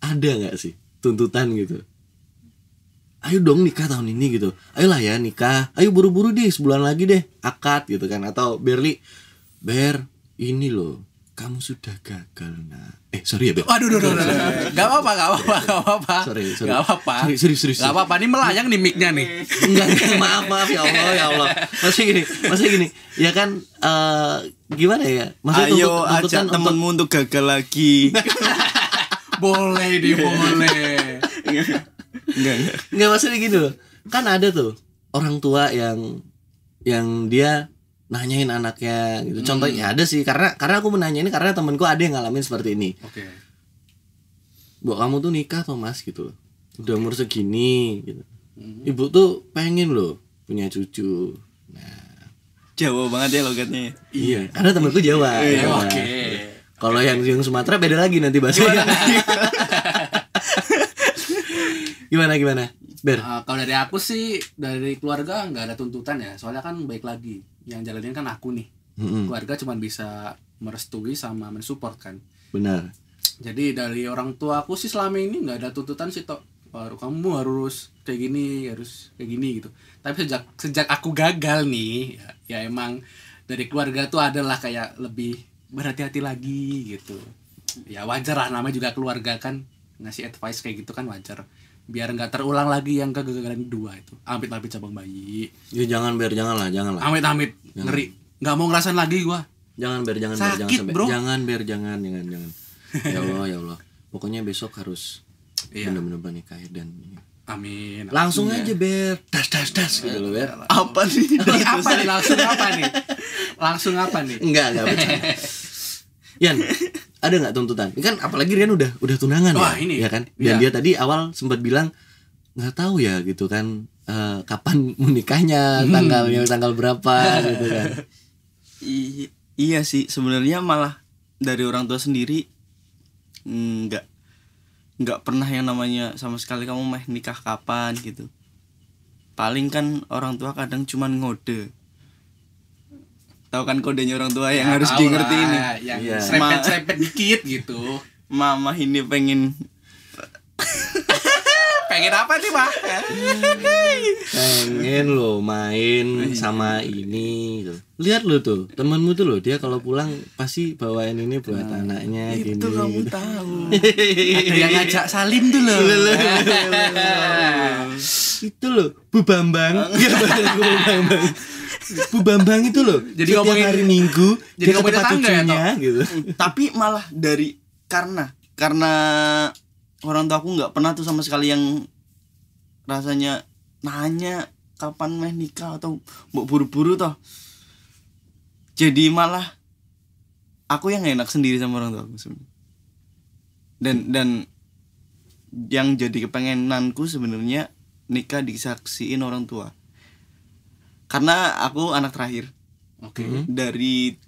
ada nggak sih tuntutan gitu? Ayo dong nikah tahun ini gitu. Ayolah ya nikah. Ayo buru-buru deh, sebulan lagi deh akad gitu kan. Atau Ber, ini loh, kamu sudah gagal sorry ya Ber. Aduh. Gak apa-apa. Sorry. Gak apa-apa. Serius. Gak apa-apa, ini melayang nih mic-nya nih. Enggak, maaf ya Allah. Masih gini. Ya kan gimana ya? Maksudnya ayo ajak temenmu untuk gagal lagi. Boleh. Enggak, maksudnya gini loh. Kan ada tuh orang tua yang dia nanyain anaknya gitu. Contohnya ada sih, karena aku menanyain karena temenku ada yang ngalamin seperti ini. Oke. Bu, kamu tuh nikah atau Mas gitu. Udah umur segini gitu. Ibu tuh pengen loh punya cucu. Nah, Jawa banget ya logatnya. Iya, karena temenku Jawa. Oke. Kalau yang Sumatera beda lagi nanti bahasanya. Gimana? Ber. Kalau dari aku sih, dari keluarga nggak ada tuntutan ya. Soalnya kan baik lagi, yang jalanin kan aku nih. Keluarga cuma bisa merestui sama mensupport kan. Benar. Jadi dari orang tua aku sih selama ini nggak ada tuntutan sih toh. Kamu harus kayak gini gitu. Tapi sejak aku gagal nih, ya emang dari keluarga tuh adalah kayak lebih berhati-hati lagi gitu. Ya wajar lah, namanya juga keluarga kan, ngasih advice kayak gitu kan wajar. Biar nggak terulang lagi yang kegagalan kedua itu. Amit-amit cabang bayi. Ya jangan janganlah. Amit-amit, ngeri. Nggak mau ngerasain lagi gua. Jangan jangan Sakit, sampai. bro. Jangan. Ya Allah. Pokoknya besok harus benar-benar menikah dan Amin. langsung aja Ber. Das gitu loh Ber. Apa nih? Langsung apa nih? Enggak bercanda. Yan, ada nggak tuntutan? Ini kan apalagi Rian udah tunangan. Wah, ya, ini. Ya kan? Dan dia tadi awal sempat bilang nggak tahu ya gitu kan, kapan menikahnya, tanggal berapa gitu kan. Iya sih, sebenarnya malah dari orang tua sendiri nggak pernah yang namanya sama sekali kamu mau nikah kapan gitu. Paling kan orang tua kadang cuman ngode. Tahu kan kodenya orang tua yang harus di ngerti ini. Yang serempet dikit gitu. Mama ini pengen apa nih, Pak? Pengen lo main sama ini gitu. Lihat lo tuh, temanmu tuh lo, dia kalau pulang pasti bawain ini buat anaknya gini. Itu kamu gitu. tahu. Ada yang ngajak salim tuh loh. Itu lo, Bu Bambang. Bu Bambang itu loh. Jadi setiap ngomongin hari Minggu jadi dia ke ngomongin tempat tetangga ya, cucunya gitu. Tapi malah dari karena orang tua aku nggak pernah tuh sama sekali yang rasanya nanya kapan meh nikah atau mau buru-buru toh. Jadi malah aku yang enak sendiri sama orang tua aku sebenarnya. Dan yang jadi kepengenanku sebenarnya nikah disaksiin orang tua. Karena aku anak terakhir. Oke. Dari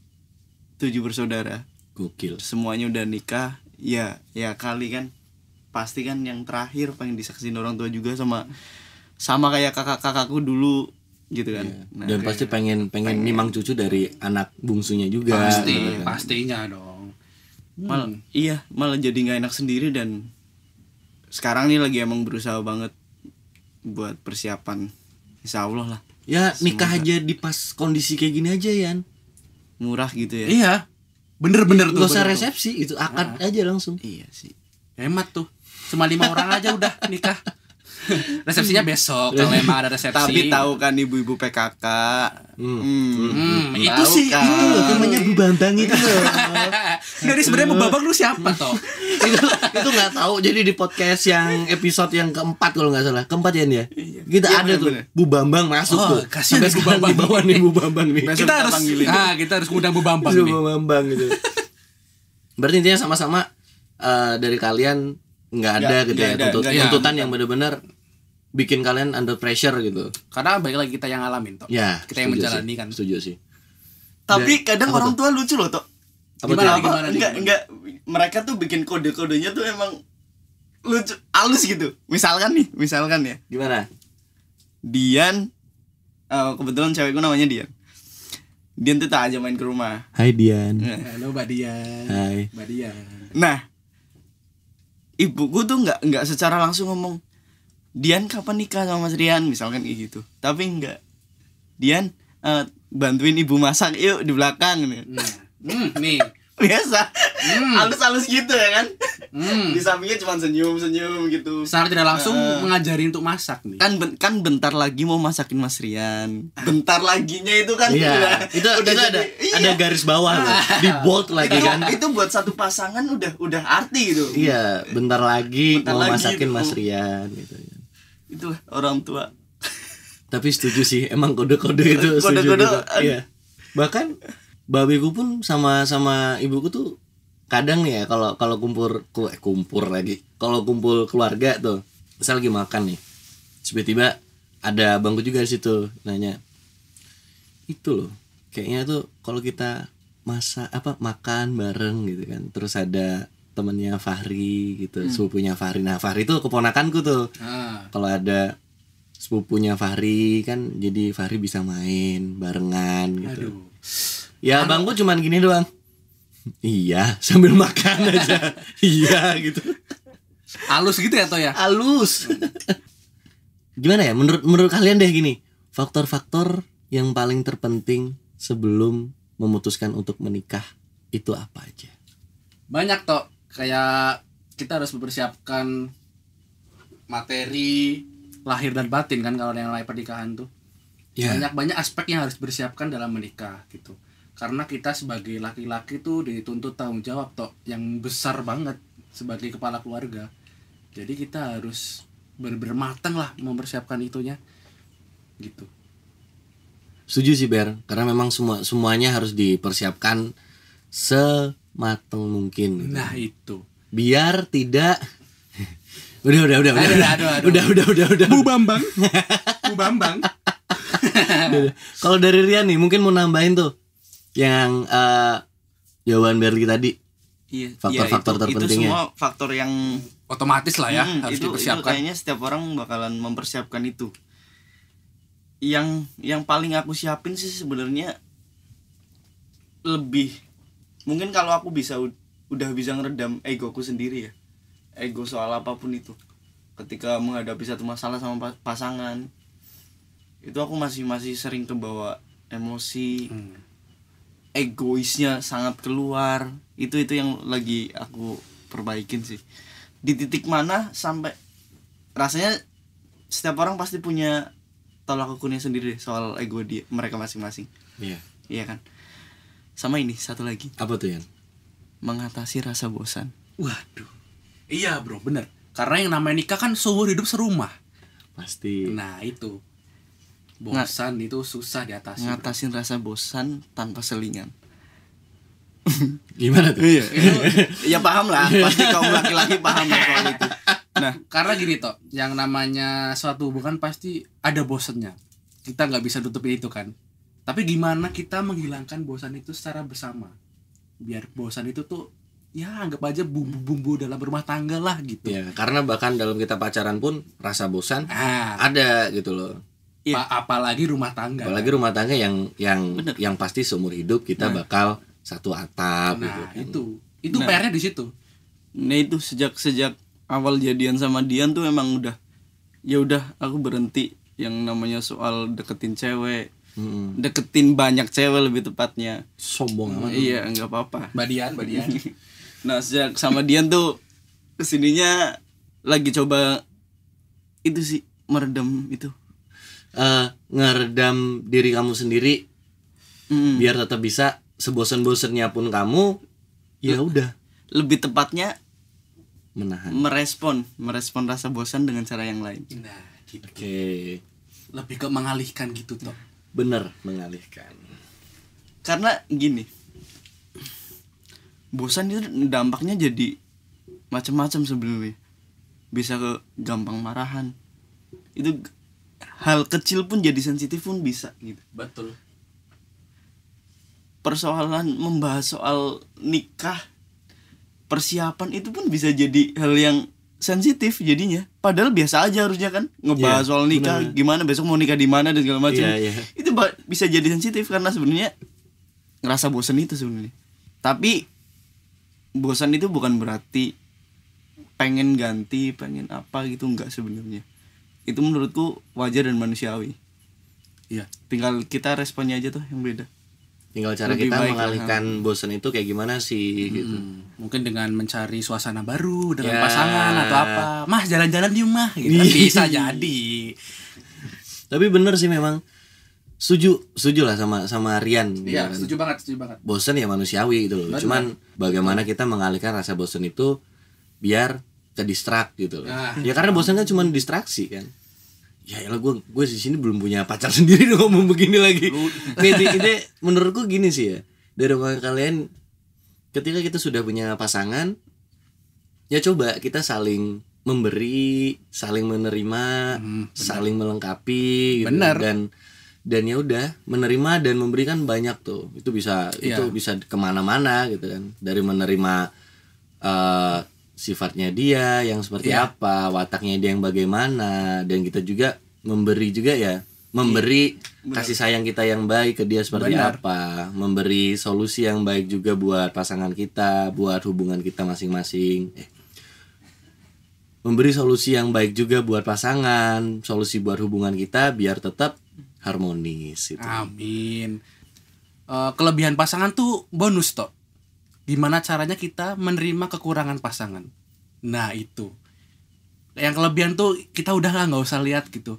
7 bersaudara. Gokil. Semuanya udah nikah. Ya kali kan pasti kan yang terakhir pengen disaksin orang tua juga, sama kayak kakakku dulu gitu kan. Nah, Dan pasti pengen nimang cucu dari anak bungsunya juga. Pastinya dong. Malah jadi nggak enak sendiri. Dan sekarang nih lagi emang berusaha banget buat persiapan, insya Allah lah. Ya nikah aja di pas kondisi kayak gini aja Yan. Murah gitu ya. Iya. Bener-bener tuh. Gak usah bener resepsi itu akad aja langsung. Iya sih. tuh. Hemat tuh. Cuma 5 orang aja udah nikah. Resepsinya besok kalau emang ada resepsi. Tapi tahu kan ibu-ibu PKK. itu Tahu sih kan. Itu loh namanya Bu Bambang itu loh. Dari sebenarnya Bu Bambang lu siapa toh? itu nggak tahu. Jadi di podcast yang episode yang keempat kalau nggak salah, keempat ya dia. Kita Iya, ada tuh bener-bener. Bu Bambang masuk tuh. kasihan Sampai Bu sekarang Bambang. di bawah nih Bu Bambang nih. Besok Kita harus panggilin. kita harus ngundang Bu Bambang Bu nih. Bambang gitu. Berarti intinya sama-sama dari kalian nggak ada gitu ya tuntutan yang benar-benar bikin kalian under pressure gitu. Karena baik lagi kita yang ngalamin toh. Ya, Kita yang setuju menjalani sih, kan. Setuju sih. Tapi Dan- kadang apa orang tuh? tua lucu loh, Tok. Apa tuh? Gimana? Enggak, mereka tuh bikin kode-kodenya tuh emang lucu, halus gitu. Misalkan ya, Gimana? Dian, kebetulan cewekku namanya Dian. Dian tuh tak aja main ke rumah. Hai Dian. Halo Mbak Dian. Hai. Mbak Dian. Nah, ibuku tuh nggak secara langsung ngomong, Dian kapan nikah sama Mas Rian, misalkan kayak gitu. Tapi enggak, Dian bantuin ibu masak yuk di belakang nih. Nih. Biasa, halus-halus gitu ya kan. Di sampingnya cuma senyum gitu. Secara tidak langsung mengajari untuk masak nih. Kan bentar lagi mau masakin Mas Rian. Bentar laginya itu kan Iya, itu ada garis bawah loh. Di bold lagi kan. Itu buat satu pasangan udah arti gitu. Iya, bentar lagi Bentar mau lagi masakin tuh. Mas Rian gitu. Itu orang tua. Tapi setuju sih, emang kode-kode itu setuju Kode-kode, gitu. Iya. Bahkan babeku pun sama ibuku tuh kadang nih ya kalau kumpul lagi. Kalau kumpul keluarga tuh, misal lagi makan nih. Tiba-tiba ada abangku juga di situ nanya. Itu loh, kayaknya tuh kalau kita makan bareng gitu kan. Terus ada temennya Fahri gitu, sepupunya Fahri. Nah, Fahri tuh keponakanku tuh. Kalau ada sepupunya Fahri kan jadi Fahri bisa main barengan gitu. Aduh. Ya abangku cuman gini doang. Iya, sambil makan aja. Iya gitu. Halus gitu ya toh ya? Halus. Gimana ya menurut kalian deh gini, faktor-faktor yang paling terpenting sebelum memutuskan untuk menikah itu apa aja? Banyak toh. Kayak kita harus mempersiapkan materi lahir dan batin kan kalau yang lain pernikahan tuh. Ya. Banyak aspek yang harus dipersiapkan dalam menikah gitu. Karena kita sebagai laki-laki tuh dituntut tanggung jawab toh yang besar banget sebagai kepala keluarga. Jadi kita harus bermatang lah mempersiapkan itunya gitu. Setuju sih Ber, karena memang semuanya harus dipersiapkan sematang mungkin gitu. Nah itu. Biar tidak udah Aduh. Bu Bambang. Bu Bambang. Kalau dari Rian nih mungkin mau nambahin tuh yang jawaban Berli tadi. Iya, Faktor-faktor itu terpentingnya. semua faktor yang Otomatis lah ya harus itu dipersiapkan. kayaknya setiap orang bakalan mempersiapkan itu. Yang paling aku siapin sih sebenarnya lebih mungkin kalau aku udah bisa ngeredam egoku sendiri ya. Ego soal apapun itu. Ketika menghadapi satu masalah sama pasangan, itu aku masih sering kebawa emosi. Egoisnya sangat keluar. Itu yang lagi aku perbaikin sih. Di titik mana sampai rasanya setiap orang pasti punya tolak ukurnya sendiri soal ego mereka masing-masing. Iya. Iya kan? Sama ini satu lagi, Apa tuh Yan? mengatasi rasa bosan. Waduh. Iya bro, bener. Karena yang namanya nikah kan seumur hidup serumah. Pasti. Nah itu. Bosan itu susah diatasi. Ngatasin rasa bosan tanpa selingan. Gimana tuh? Iya. Ya paham lah, pasti kaum laki-laki paham lah soal itu. Nah, Karena gini toh, yang namanya suatu hubungan pasti ada bosannya. Kita nggak bisa tutupin itu kan. Tapi gimana kita menghilangkan bosan itu secara bersama? Biar bosan itu tuh ya anggap aja bumbu-bumbu dalam rumah tangga lah gitu. Ya, karena bahkan dalam kita pacaran pun rasa bosan Nah, ada gitu loh. Iya. apalagi rumah tangga. Apalagi rumah tangga yang Bener. yang pasti seumur hidup kita bakal satu atap gitu Nah, kan. itu Nah. PR-nya di situ. Nah itu sejak awal jadian sama Dian tuh emang udah, ya udah aku berhenti yang namanya soal deketin cewek, deketin banyak cewek lebih tepatnya. Sombong amat. Iya nggak apa-apa. Mbak Dian. Nah sejak sama Dian tuh kesininya lagi coba itu sih meredam itu. Ngeredam diri kamu sendiri biar tetap bisa sebosen-bosennya pun kamu ya udah Lebih tepatnya menahan. merespon rasa bosan dengan cara yang lain. Nah, gitu. Oke, Lebih ke mengalihkan gitu toh. bener, mengalihkan. Karena gini, bosan itu dampaknya jadi macam-macam sebenarnya. Bisa ke gampang marahan. Itu hal kecil pun jadi sensitif pun bisa gitu. Betul. Persoalan membahas soal nikah, persiapan itu pun bisa jadi hal yang sensitif jadinya. Padahal biasa aja harusnya kan ngebahas Iya, soal nikah, bener. gimana besok mau nikah di mana dan segala macam. Iya, iya. Itu bisa jadi sensitif karena sebenarnya ngerasa bosan itu sebenarnya. Tapi bosan itu bukan berarti pengen ganti, pengen apa gitu, enggak sebenarnya. Itu menurutku wajar dan manusiawi. Iya. Tinggal kita responnya aja tuh yang beda. Tinggal cara Lebih kita baik mengalihkan bosan itu kayak gimana sih gitu. Mungkin dengan mencari suasana baru dengan Ya. pasangan atau apa. Mah jalan-jalan yuk mah gitu kan bisa jadi. Tapi bener sih memang setuju lah sama Rian. Iya, ya kan? setuju banget. Bosan ya manusiawi gitu loh. Benar. Cuman bagaimana kita mengalihkan rasa bosan itu biar ke distract gitu loh. Nah. Ya karena bosan kan cuma distraksi kan. Ya elah gue di sini belum punya pacar sendiri udah ngomong begini lagi. Ini menurutku gini sih ya. Dari omongan kalian, ketika kita sudah punya pasangan, ya coba kita saling memberi, saling menerima, saling melengkapi gitu. Benar. Dan ya udah menerima dan memberikan banyak tuh. Itu bisa Iya. itu bisa kemana-mana gitu kan. Dari menerima sifatnya dia yang seperti Iya. apa, wataknya dia yang bagaimana, dan kita juga memberi juga ya, memberi kasih sayang kita yang baik ke dia seperti Benar. apa, memberi solusi yang baik juga buat pasangan kita, buat hubungan kita masing-masing. Memberi solusi yang baik juga buat pasangan, solusi buat hubungan kita biar tetap harmonis gitu. Amin. Kelebihan pasangan tuh bonus toh. Gimana caranya kita menerima kekurangan pasangan? Nah itu. Yang kelebihan tuh kita udah nggak usah lihat gitu.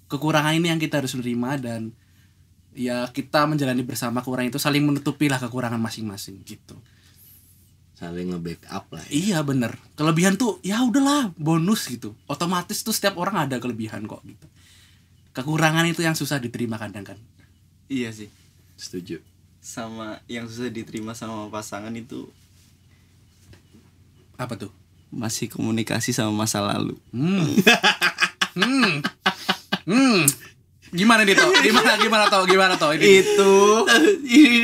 Kekurangan ini yang kita harus menerima dan ya kita menjalani bersama kekurangan itu, saling menutupi lah kekurangan masing-masing gitu. Saling nge-backup lah ya. Iya bener. Kelebihan tuh ya udahlah bonus gitu. Otomatis tuh setiap orang ada kelebihan kok gitu. Kekurangan itu yang susah diterima kadang kan. Iya sih. Setuju. Sama yang susah diterima sama pasangan itu Apa tuh? masih komunikasi sama masa lalu. Gimana nih toh? Gimana toh? Ini Itu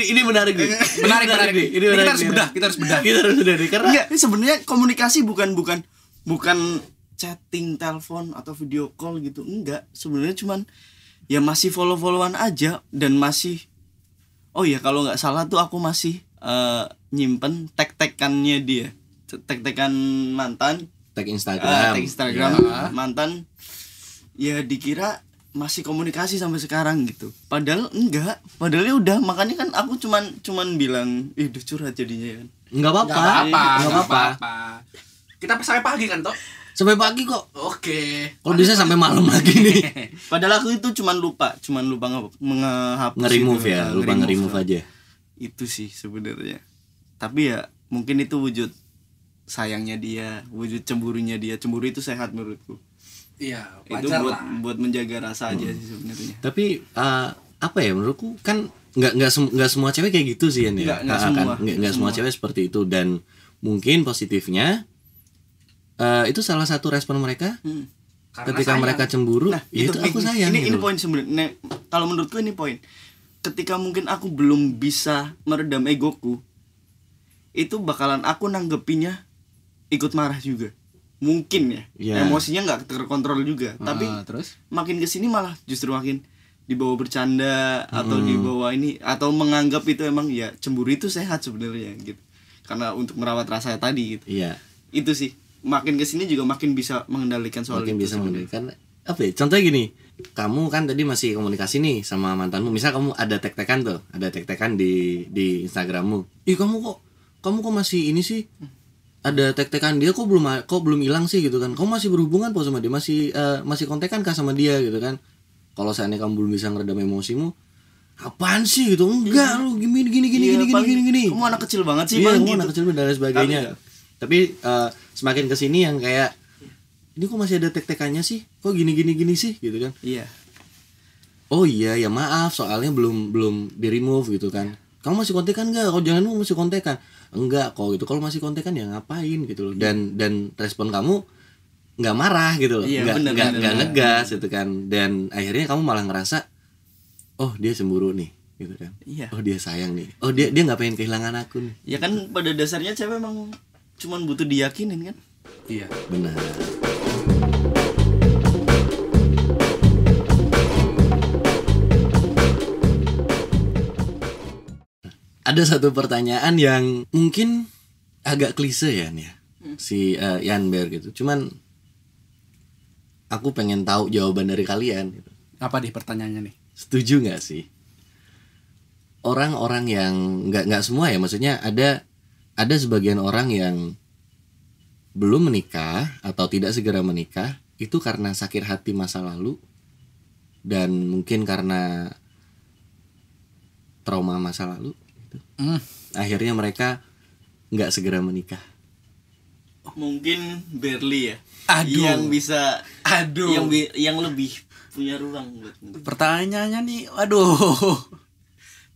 ini menarik nih. menarik nih. Ini Ini menarik kita harus bedah. Kita harus bedah nih, karena enggak, sebenarnya komunikasi bukan chatting, telepon atau video call gitu. Enggak, sebenarnya cuman ya masih follow-followan aja dan masih, oh ya kalau nggak salah tuh aku masih nyimpen tag-tagannya dia. Tag-tagan mantan, tag Instagram. tag Instagram Ya. mantan. Ya dikira masih komunikasi sampai sekarang gitu. Padahal enggak. Padahal ya udah, makanya kan aku cuman bilang, udah curhat jadinya kan. Enggak apa-apa. Nggak Enggak apa-apa. Kita sampai pagi kan toh? Sampai pagi kok. Oke. Kalau bisa sampai malam lagi nih. Padahal aku itu cuman lupa ngehapus Nge-remove itu. ya, lupa nge-remove aja. Itu sih sebenarnya. Tapi ya mungkin itu wujud sayangnya dia, wujud cemburunya dia. Cemburu itu sehat menurutku. Iya, Itu wajar buat lah. buat menjaga rasa aja sih sebenarnya. Tapi apa ya, menurutku kan nggak semua cewek kayak gitu sih ya. Nggak semua. Nggak semua cewek seperti itu, dan mungkin positifnya itu salah satu respon mereka Karena ketika sayang. mereka cemburu. Nah, ya itu aku sayang. Ini gitu. poin sebenarnya. Nah, kalau menurutku ini poin. Ketika mungkin aku belum bisa meredam egoku, itu bakalan aku nanggepinnya ikut marah juga. Mungkin ya. Iya. Emosinya nggak terkontrol juga. Tapi terus makin kesini malah justru makin dibawa bercanda atau dibawa ini atau menganggap itu emang ya cemburu itu sehat sebenarnya gitu. Karena untuk merawat rasa tadi gitu. Iya. Itu sih. Makin kesini juga makin bisa mengendalikan soal Makin itu. bisa mengendalikan. Apa ya? Contohnya gini, kamu kan tadi masih komunikasi nih sama mantanmu. Misal kamu ada tek-tekan tuh, ada tek-tekan di Instagrammu. Ih kamu kok masih ini sih? Ada tek-tekan dia kok belum hilang sih gitu kan? Kamu masih berhubungan kok sama dia, masih kontekan kah sama dia gitu kan? Kalau seandainya kamu belum bisa ngeredam emosimu, apaan sih gitu? Enggak, lu gini. Kamu anak kecil banget sih, Iya, Bang, kamu gitu. anak kecil dan lain sebagainya. Tapi semakin kesini yang kayak ini kok masih ada tek-tekannya sih? Kok gini sih gitu kan? Iya. Oh iya ya maaf soalnya belum di remove gitu kan. Kamu masih kontekan nggak? Kalau jangan masih kontekan. Enggak kok gitu. Kalau masih kontekan ya ngapain gitu loh. Dan respon kamu nggak marah gitu loh. Iya, Nggak bener. ngegas gitu kan. Dan akhirnya kamu malah ngerasa oh dia cemburu nih gitu kan. Iya. Oh dia sayang nih. Oh dia nggak pengen kehilangan aku nih. Ya kan pada dasarnya cewek emang cuman butuh diyakinin kan. iya. Benar. Ada satu pertanyaan yang mungkin agak klise ya nih ya. Si Ian Bear gitu. Cuman aku pengen tahu jawaban dari kalian gitu. Apa nih pertanyaannya nih? Setuju nggak sih? Orang-orang yang nggak semua ya, maksudnya ada sebagian orang yang belum menikah atau tidak segera menikah itu karena sakit hati masa lalu dan mungkin karena trauma masa lalu gitu. Akhirnya mereka nggak segera menikah. Mungkin Berli ya. Aduh. Yang bisa Aduh. yang lebih punya ruang buat Pertanyaannya nih, waduh.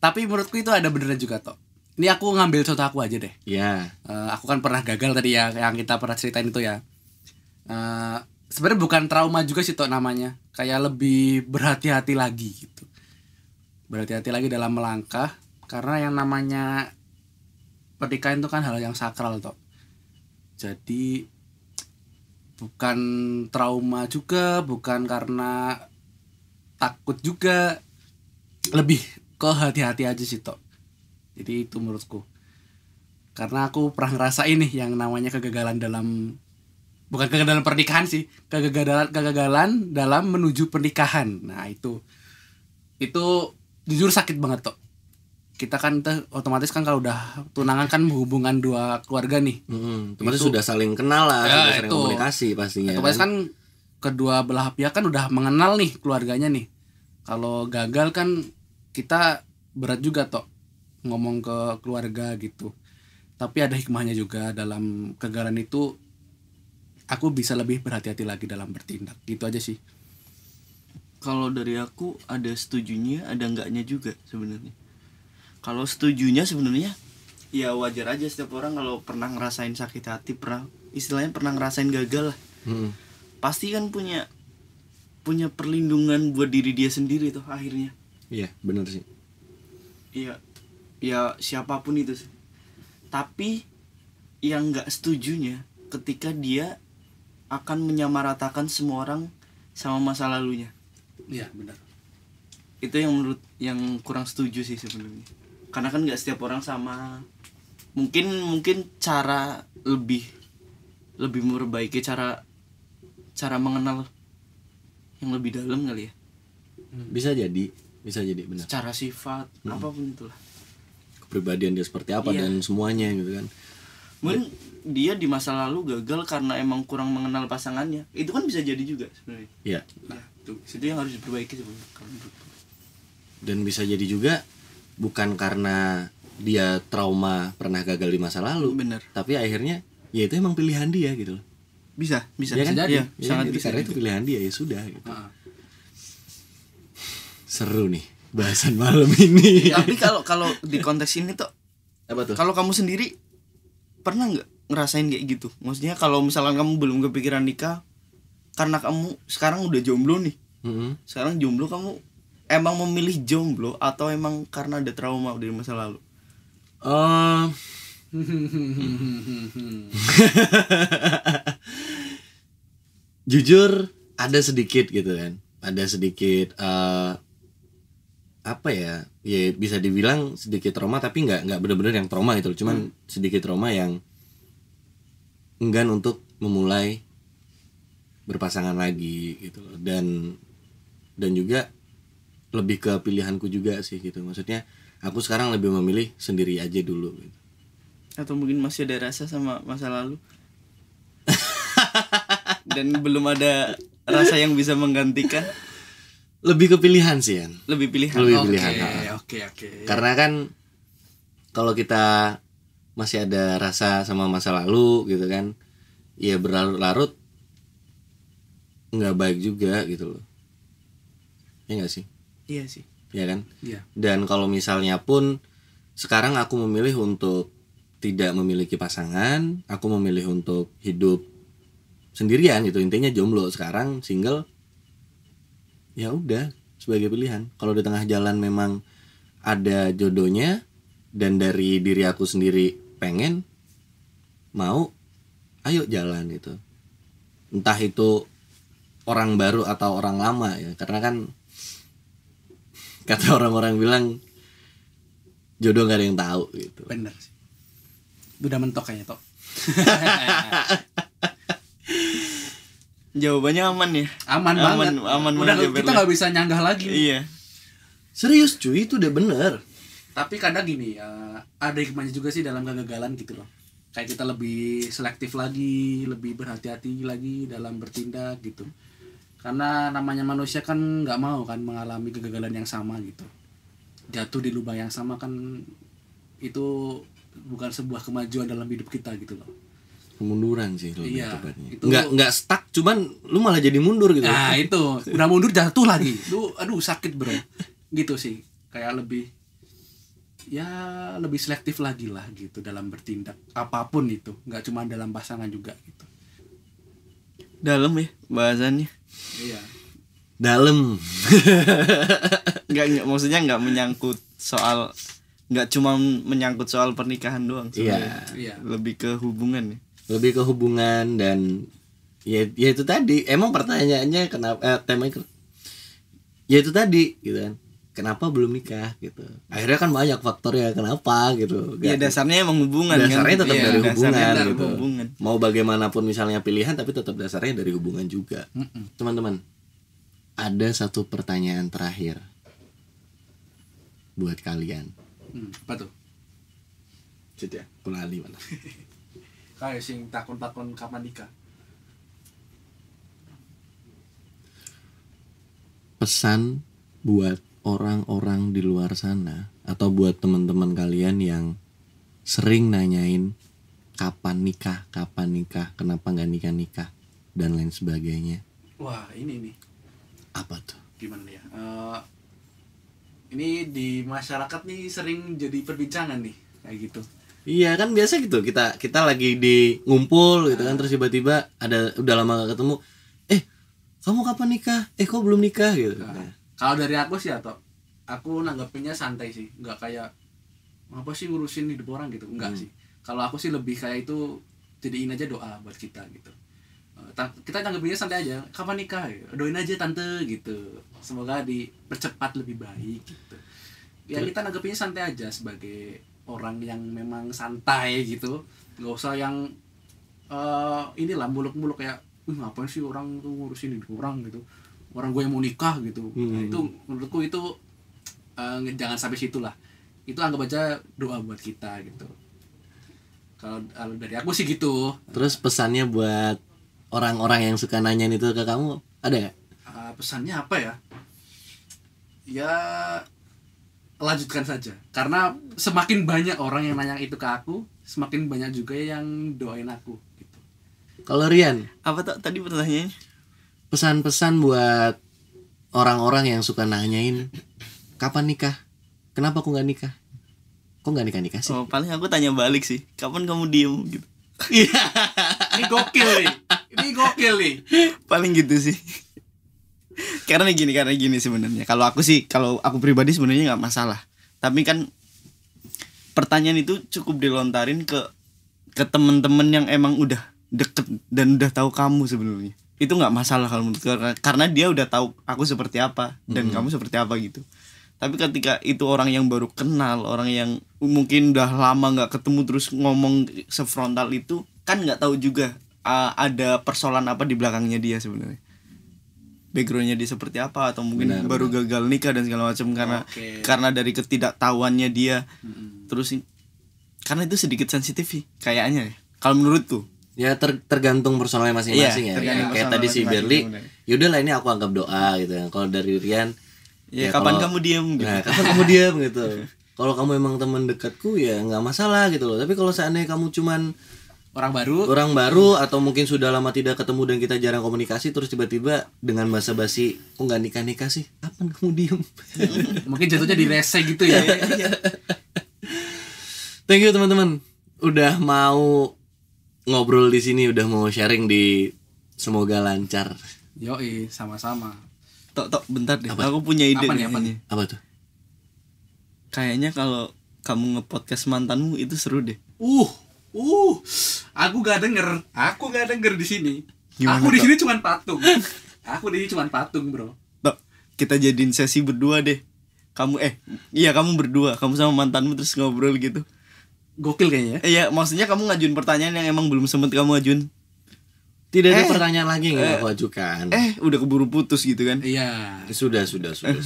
Tapi menurutku itu ada benernya juga toh. Ini aku ngambil contoh aku aja deh. Ya. Aku kan pernah gagal tadi ya, yang kita pernah ceritain itu ya. Sebenarnya bukan trauma juga sih toh namanya. Kayak lebih berhati-hati lagi gitu. Berhati-hati lagi dalam melangkah. Karena yang namanya pernikahan itu kan hal yang sakral toh. Jadi bukan trauma juga, bukan karena takut juga, lebih ke hati-hati aja sih toh. Jadi itu menurutku. Karena aku pernah ngerasain nih yang namanya kegagalan dalam, bukan kegagalan pernikahan sih, kegagalan dalam menuju pernikahan. Nah itu jujur sakit banget toh. Kita kan otomatis kan kalau udah tunangan kan hubungan dua keluarga nih. Otomatis sudah saling kenal lah, Ya, sudah sering itu. komunikasi pastinya. Otomatis kan kedua belah pihak kan udah mengenal nih keluarganya nih. Kalau gagal kan kita berat juga toh ngomong ke keluarga gitu. Tapi ada hikmahnya juga dalam kegagalan itu. Aku bisa lebih berhati-hati lagi dalam bertindak. Gitu aja sih. Kalau dari aku ada setujunya, ada enggaknya juga sebenarnya. Kalau setujunya sebenarnya ya wajar aja, setiap orang kalau pernah ngerasain sakit hati, istilahnya pernah ngerasain gagal lah. Pasti kan punya perlindungan buat diri dia sendiri tuh akhirnya. Iya, benar sih. Iya. Ya siapapun itu sih. Tapi yang enggak setujunya ketika dia akan menyamaratakan semua orang sama masa lalunya. Iya benar. Itu yang menurut yang kurang setuju sih sebenarnya. Karena kan nggak setiap orang sama. Mungkin cara lebih memperbaiki cara mengenal yang lebih dalam kali ya. Bisa jadi benar. Secara sifat apapun itulah. Kepribadian dia seperti apa Iya. dan semuanya gitu kan. Mungkin dia di masa lalu gagal karena emang kurang mengenal pasangannya. Itu kan bisa jadi juga sebenarnya. Iya. Nah, itu yang harus diperbaiki sebenarnya kalau menurutku. Dan bisa jadi juga bukan karena dia trauma pernah gagal di masa lalu, Bener. tapi akhirnya ya itu emang pilihan dia gitu loh. Bisa Ya kan? jadi. Iya, Ya sangat kan? bisa. Karena itu pilihan dia ya sudah gitu. Heeh. Seru nih bahasan malam ini. Tapi kalau di konteks ini tuh, Apa tuh? kalau kamu sendiri pernah nggak ngerasain kayak gitu? Maksudnya kalau misalkan kamu belum kepikiran nikah karena kamu sekarang udah jomblo nih. Sekarang jomblo, kamu emang memilih jomblo atau emang karena ada trauma dari masa lalu? Jujur ada sedikit gitu kan, ada sedikit apa ya, ya bisa dibilang sedikit trauma, tapi nggak benar-benar yang trauma gitu loh. Cuman sedikit trauma yang enggan untuk memulai berpasangan lagi gitu loh. Dan juga lebih ke pilihanku juga sih gitu, maksudnya aku sekarang lebih memilih sendiri aja dulu gitu. Atau mungkin masih ada rasa sama masa lalu dan belum ada rasa yang bisa menggantikan. Lebih ke pilihan sih kan, Lebih pilihan. Oke. karena kan kalau kita masih ada rasa sama masa lalu gitu kan, ya berlarut-larut nggak baik juga gitu loh, ya nggak sih? Iya sih. Ya kan? Iya. Dan kalau misalnya pun sekarang aku memilih untuk tidak memiliki pasangan, aku memilih untuk hidup sendirian gitu, intinya jomblo sekarang, single. Ya udah, sebagai pilihan. Kalau di tengah jalan memang ada jodohnya dan dari diri aku sendiri pengen, mau, ayo jalan gitu. Entah itu orang baru atau orang lama ya, karena kan kata orang-orang bilang jodoh gak ada yang tahu gitu. Bener sih. Udah mentok kayaknya Tok. Jawabannya aman ya. Aman banget. Aman Udah banget kita jawabannya. nggak bisa nyanggah lagi. Iya. Serius cuy, itu udah bener. Tapi kadang gini, ada hikmahnya juga sih dalam kegagalan gitu loh. Kayak kita lebih selektif lagi, lebih berhati-hati lagi dalam bertindak gitu. Karena namanya manusia kan nggak mau kan mengalami kegagalan yang sama gitu. Jatuh di lubang yang sama kan itu bukan sebuah kemajuan dalam hidup kita gitu loh. Kemunduran sih lebih Iya, tepatnya. itu- Nggak stuck, cuman lu malah jadi mundur gitu. Nah itu, udah mundur jatuh lagi. Aduh sakit bro. Gitu sih, kayak lebih selektif lagi lah gitu dalam bertindak apapun itu, nggak cuma dalam pasangan juga gitu. Dalam ya bahasannya. Iya. Dalam. Enggak maksudnya enggak menyangkut soal, enggak cuma menyangkut soal pernikahan doang sebenarnya. Iya. Lebih ke hubungan ya. Lebih ke hubungan dan ya itu tadi. Emang pertanyaannya kenapa temanya ya itu tadi gitu kan. Kenapa belum nikah gitu. Akhirnya kan banyak faktor ya kenapa gitu. Ya dasarnya emang hubungan dasarnya kan. tetap Iya, dari dasarnya hubungan dari gitu. hubungan. Mau bagaimanapun misalnya pilihan, tapi tetap dasarnya dari hubungan juga. Teman-teman, ada satu pertanyaan terakhir buat kalian. Apa tuh? Cet ya, kulali mana? Kayak sing takon-takon kapan nikah. Pesan buat orang-orang di luar sana atau buat teman-teman kalian yang sering nanyain kapan nikah, kenapa nggak nikah dan lain sebagainya. Wah ini nih Apa tuh? gimana ya? Ini di masyarakat nih sering jadi perbincangan nih kayak gitu. Iya kan biasa gitu, kita lagi di ngumpul gitu kan, terus tiba-tiba udah lama gak ketemu, kamu kapan nikah? Kok belum nikah gitu. Kalau dari aku sih atau aku nanggapinnya santai sih, nggak kayak apa sih ngurusin hidup orang gitu, enggak sih. Kalau aku sih lebih kayak itu jadiin aja doa buat kita gitu. Kita tanggapinnya santai aja, kapan nikah? Doain aja tante gitu. Semoga dipercepat lebih baik gitu. Ya kita nanggapinnya santai aja sebagai orang yang memang santai gitu. Nggak usah yang inilah muluk-muluk kayak ngapain sih orang tuh ngurusin hidup orang gitu. Orang gue yang mau nikah gitu. Nah, itu menurutku itu jangan sampai situ lah. Itu anggap aja doa buat kita gitu. Kalau dari aku sih gitu. Terus pesannya buat orang-orang yang suka nanyain itu ke kamu ada nggak? Pesannya apa ya? Ya lanjutkan saja. Karena semakin banyak orang yang nanya itu ke aku, semakin banyak juga yang doain aku gitu. Kalau Rian, Apa tuh tadi pertanyaannya? pesan-pesan buat orang-orang yang suka nanyain kapan nikah? Kenapa aku nggak nikah? Kok nggak nikah sih? Oh, paling aku tanya balik sih. Kapan kamu diem gitu. Ini gokil nih. Paling gitu sih. karena gini sebenarnya. Kalau aku pribadi sebenarnya nggak masalah. Tapi kan pertanyaan itu cukup dilontarin ke teman-teman yang emang udah deket dan udah tahu kamu sebenarnya. Itu nggak masalah kalau menurut karena dia udah tahu aku seperti apa dan kamu seperti apa gitu. Tapi ketika itu orang yang baru kenal, orang yang mungkin udah lama nggak ketemu terus ngomong sefrontal itu, kan nggak tahu juga ada persoalan apa di belakangnya dia sebenarnya. Backgroundnya dia seperti apa, atau mungkin baru gagal nikah dan segala macam karena dari ketidaktahuannya dia. Terus karena itu sedikit sensitif sih kayaknya ya. Kalau menurutku ya tergantung personalnya masing-masing ya. Kayak tadi si Berli, yaudah lah ini aku anggap doa gitu ya. Kalau dari Rian, ya kapan kamu diam gitu. Nah, kapan kamu diam gitu. Kalau kamu emang teman dekatku ya nggak masalah gitu loh. Tapi kalau seandainya kamu cuman orang baru atau mungkin sudah lama tidak ketemu dan kita jarang komunikasi, terus tiba-tiba dengan basa-basi kok nggak nikah sih, kapan kamu diem? Mungkin jatuhnya direse gitu ya. Thank you teman-teman udah mau ngobrol di sini, udah mau sharing di Semoga Lancar. Yoi, sama-sama. Tok bentar deh. Apa? Aku punya ide nih. Apa tuh? Kayaknya kalau kamu nge-podcast mantanmu itu seru deh. Aku gak denger di sini. Gimana, aku di sini cuman patung. Bro. Tok, kita jadiin sesi berdua deh. Kamu berdua, kamu sama mantanmu terus ngobrol gitu. Gokil kayaknya. Iya, maksudnya kamu ngajuin pertanyaan yang emang belum sempet kamu ajuin. Tidak ada pertanyaan lagi yang aku ajukan. Udah keburu putus gitu kan? Iya. Sudah.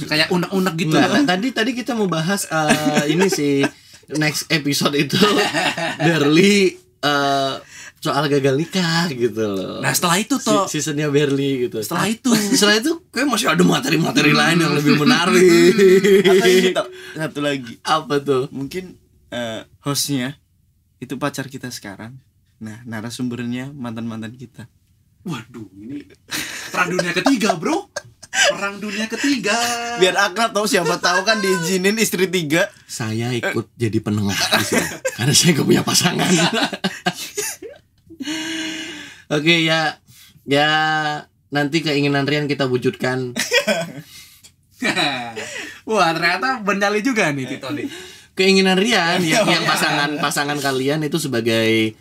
Kayak unek-unek gitu. Nah, tadi kita mau bahas ini sih next episode itu Berli soal gagal nikah gitu loh. Nah, setelah itu toh seasonnya Berli gitu. Setelah itu kayak masih ada materi-materi lain yang lebih menarik. Atau ini toh, satu lagi. Apa tuh? Mungkin hostnya itu pacar kita sekarang. Nah, narasumbernya mantan-mantan kita. Waduh, ini perang dunia ketiga, bro. Perang dunia ketiga. Biar akrab tau, siapa tahu kan diizinin istri 3. Saya ikut jadi penengah di sini karena saya gak punya pasangan. Oke, ya nanti keinginan Rian kita wujudkan. Wah, ternyata bernyali juga nih Tito nih. Keinginan Rian yang pasangan kalian itu sebagai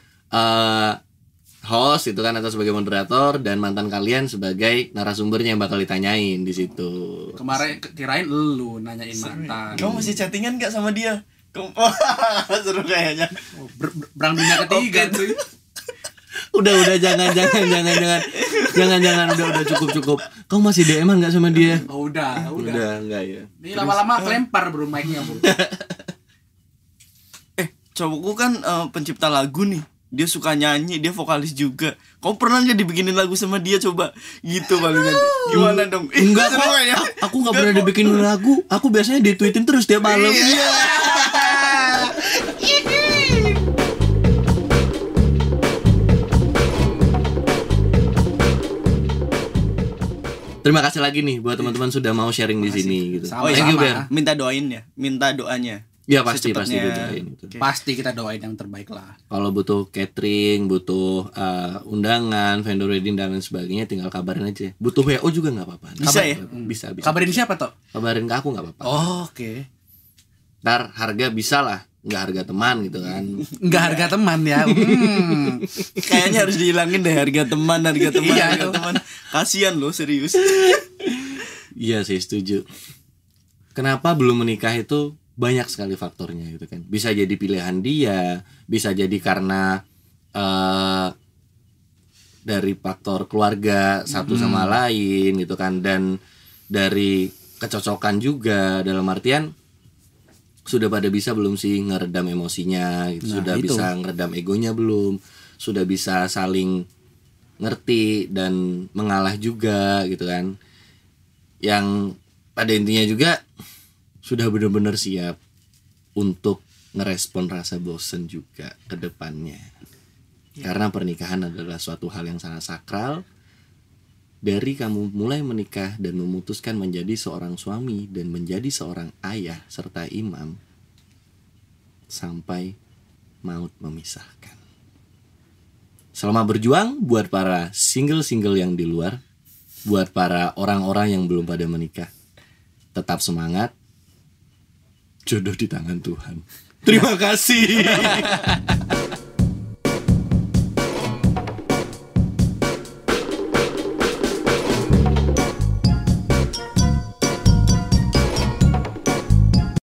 host itu kan, atau sebagai moderator, dan mantan kalian sebagai narasumbernya yang bakal ditanyain di situ. Kemarin kirain lu nanyain mantan. Kamu masih chattingan gak sama dia? Seru kayaknya. Perang dunia ketiga tuh. Udah jangan udah cukup. Kamu masih DM-an enggak sama dia? Oh, udah enggak ya. Ini lama-lama kelempar bro mic-nya, bro. Cowokku kan pencipta lagu nih. Dia suka nyanyi, dia vokalis juga. Kau pernah nggak dibikinin lagu sama dia coba? Gitu paling nanti. Gimana dong? Enggak kok. Aku nggak pernah dibikinin lagu. Aku biasanya ditweetin terus tiap malam. Iya. Terima kasih lagi nih buat teman-teman sudah mau sharing di sini gitu. Thank you, Ber. Minta doanya. Ya pasti didoain itu. Okay. Pasti kita doain yang terbaik lah. Kalau butuh catering, butuh undangan, vendor wedding dan lain sebagainya, tinggal kabarin aja. Butuh WO juga nggak apa-apa. Bisa ya? Bisa. Kabarin siapa toh? Kabarin ke aku nggak apa-apa. Oh, oke. Ntar harga bisa lah, nggak harga teman gitu kan. Nggak harga teman ya. Kayaknya harus dihilangin deh harga teman. Iya, harga teman. Kasian loh, serius. Iya sih, setuju. Kenapa belum menikah itu banyak sekali faktornya gitu kan. Bisa jadi pilihan dia, bisa jadi karena dari faktor keluarga satu sama lain gitu kan, dan dari kecocokan juga, dalam artian sudah pada bisa belum sih ngeredam emosinya gitu. Sudah bisa ngeredam egonya belum, sudah bisa saling ngerti dan mengalah juga gitu kan. Yang pada intinya juga sudah benar-benar siap untuk ngerespon rasa bosen juga ke depannya. Karena pernikahan adalah suatu hal yang sangat sakral. Dari kamu mulai menikah dan memutuskan menjadi seorang suami dan menjadi seorang ayah serta imam, sampai maut memisahkan. Selamat berjuang buat para single-single yang di luar, buat para orang-orang yang belum pada menikah. Tetap semangat. Jodoh di tangan Tuhan. Terima kasih.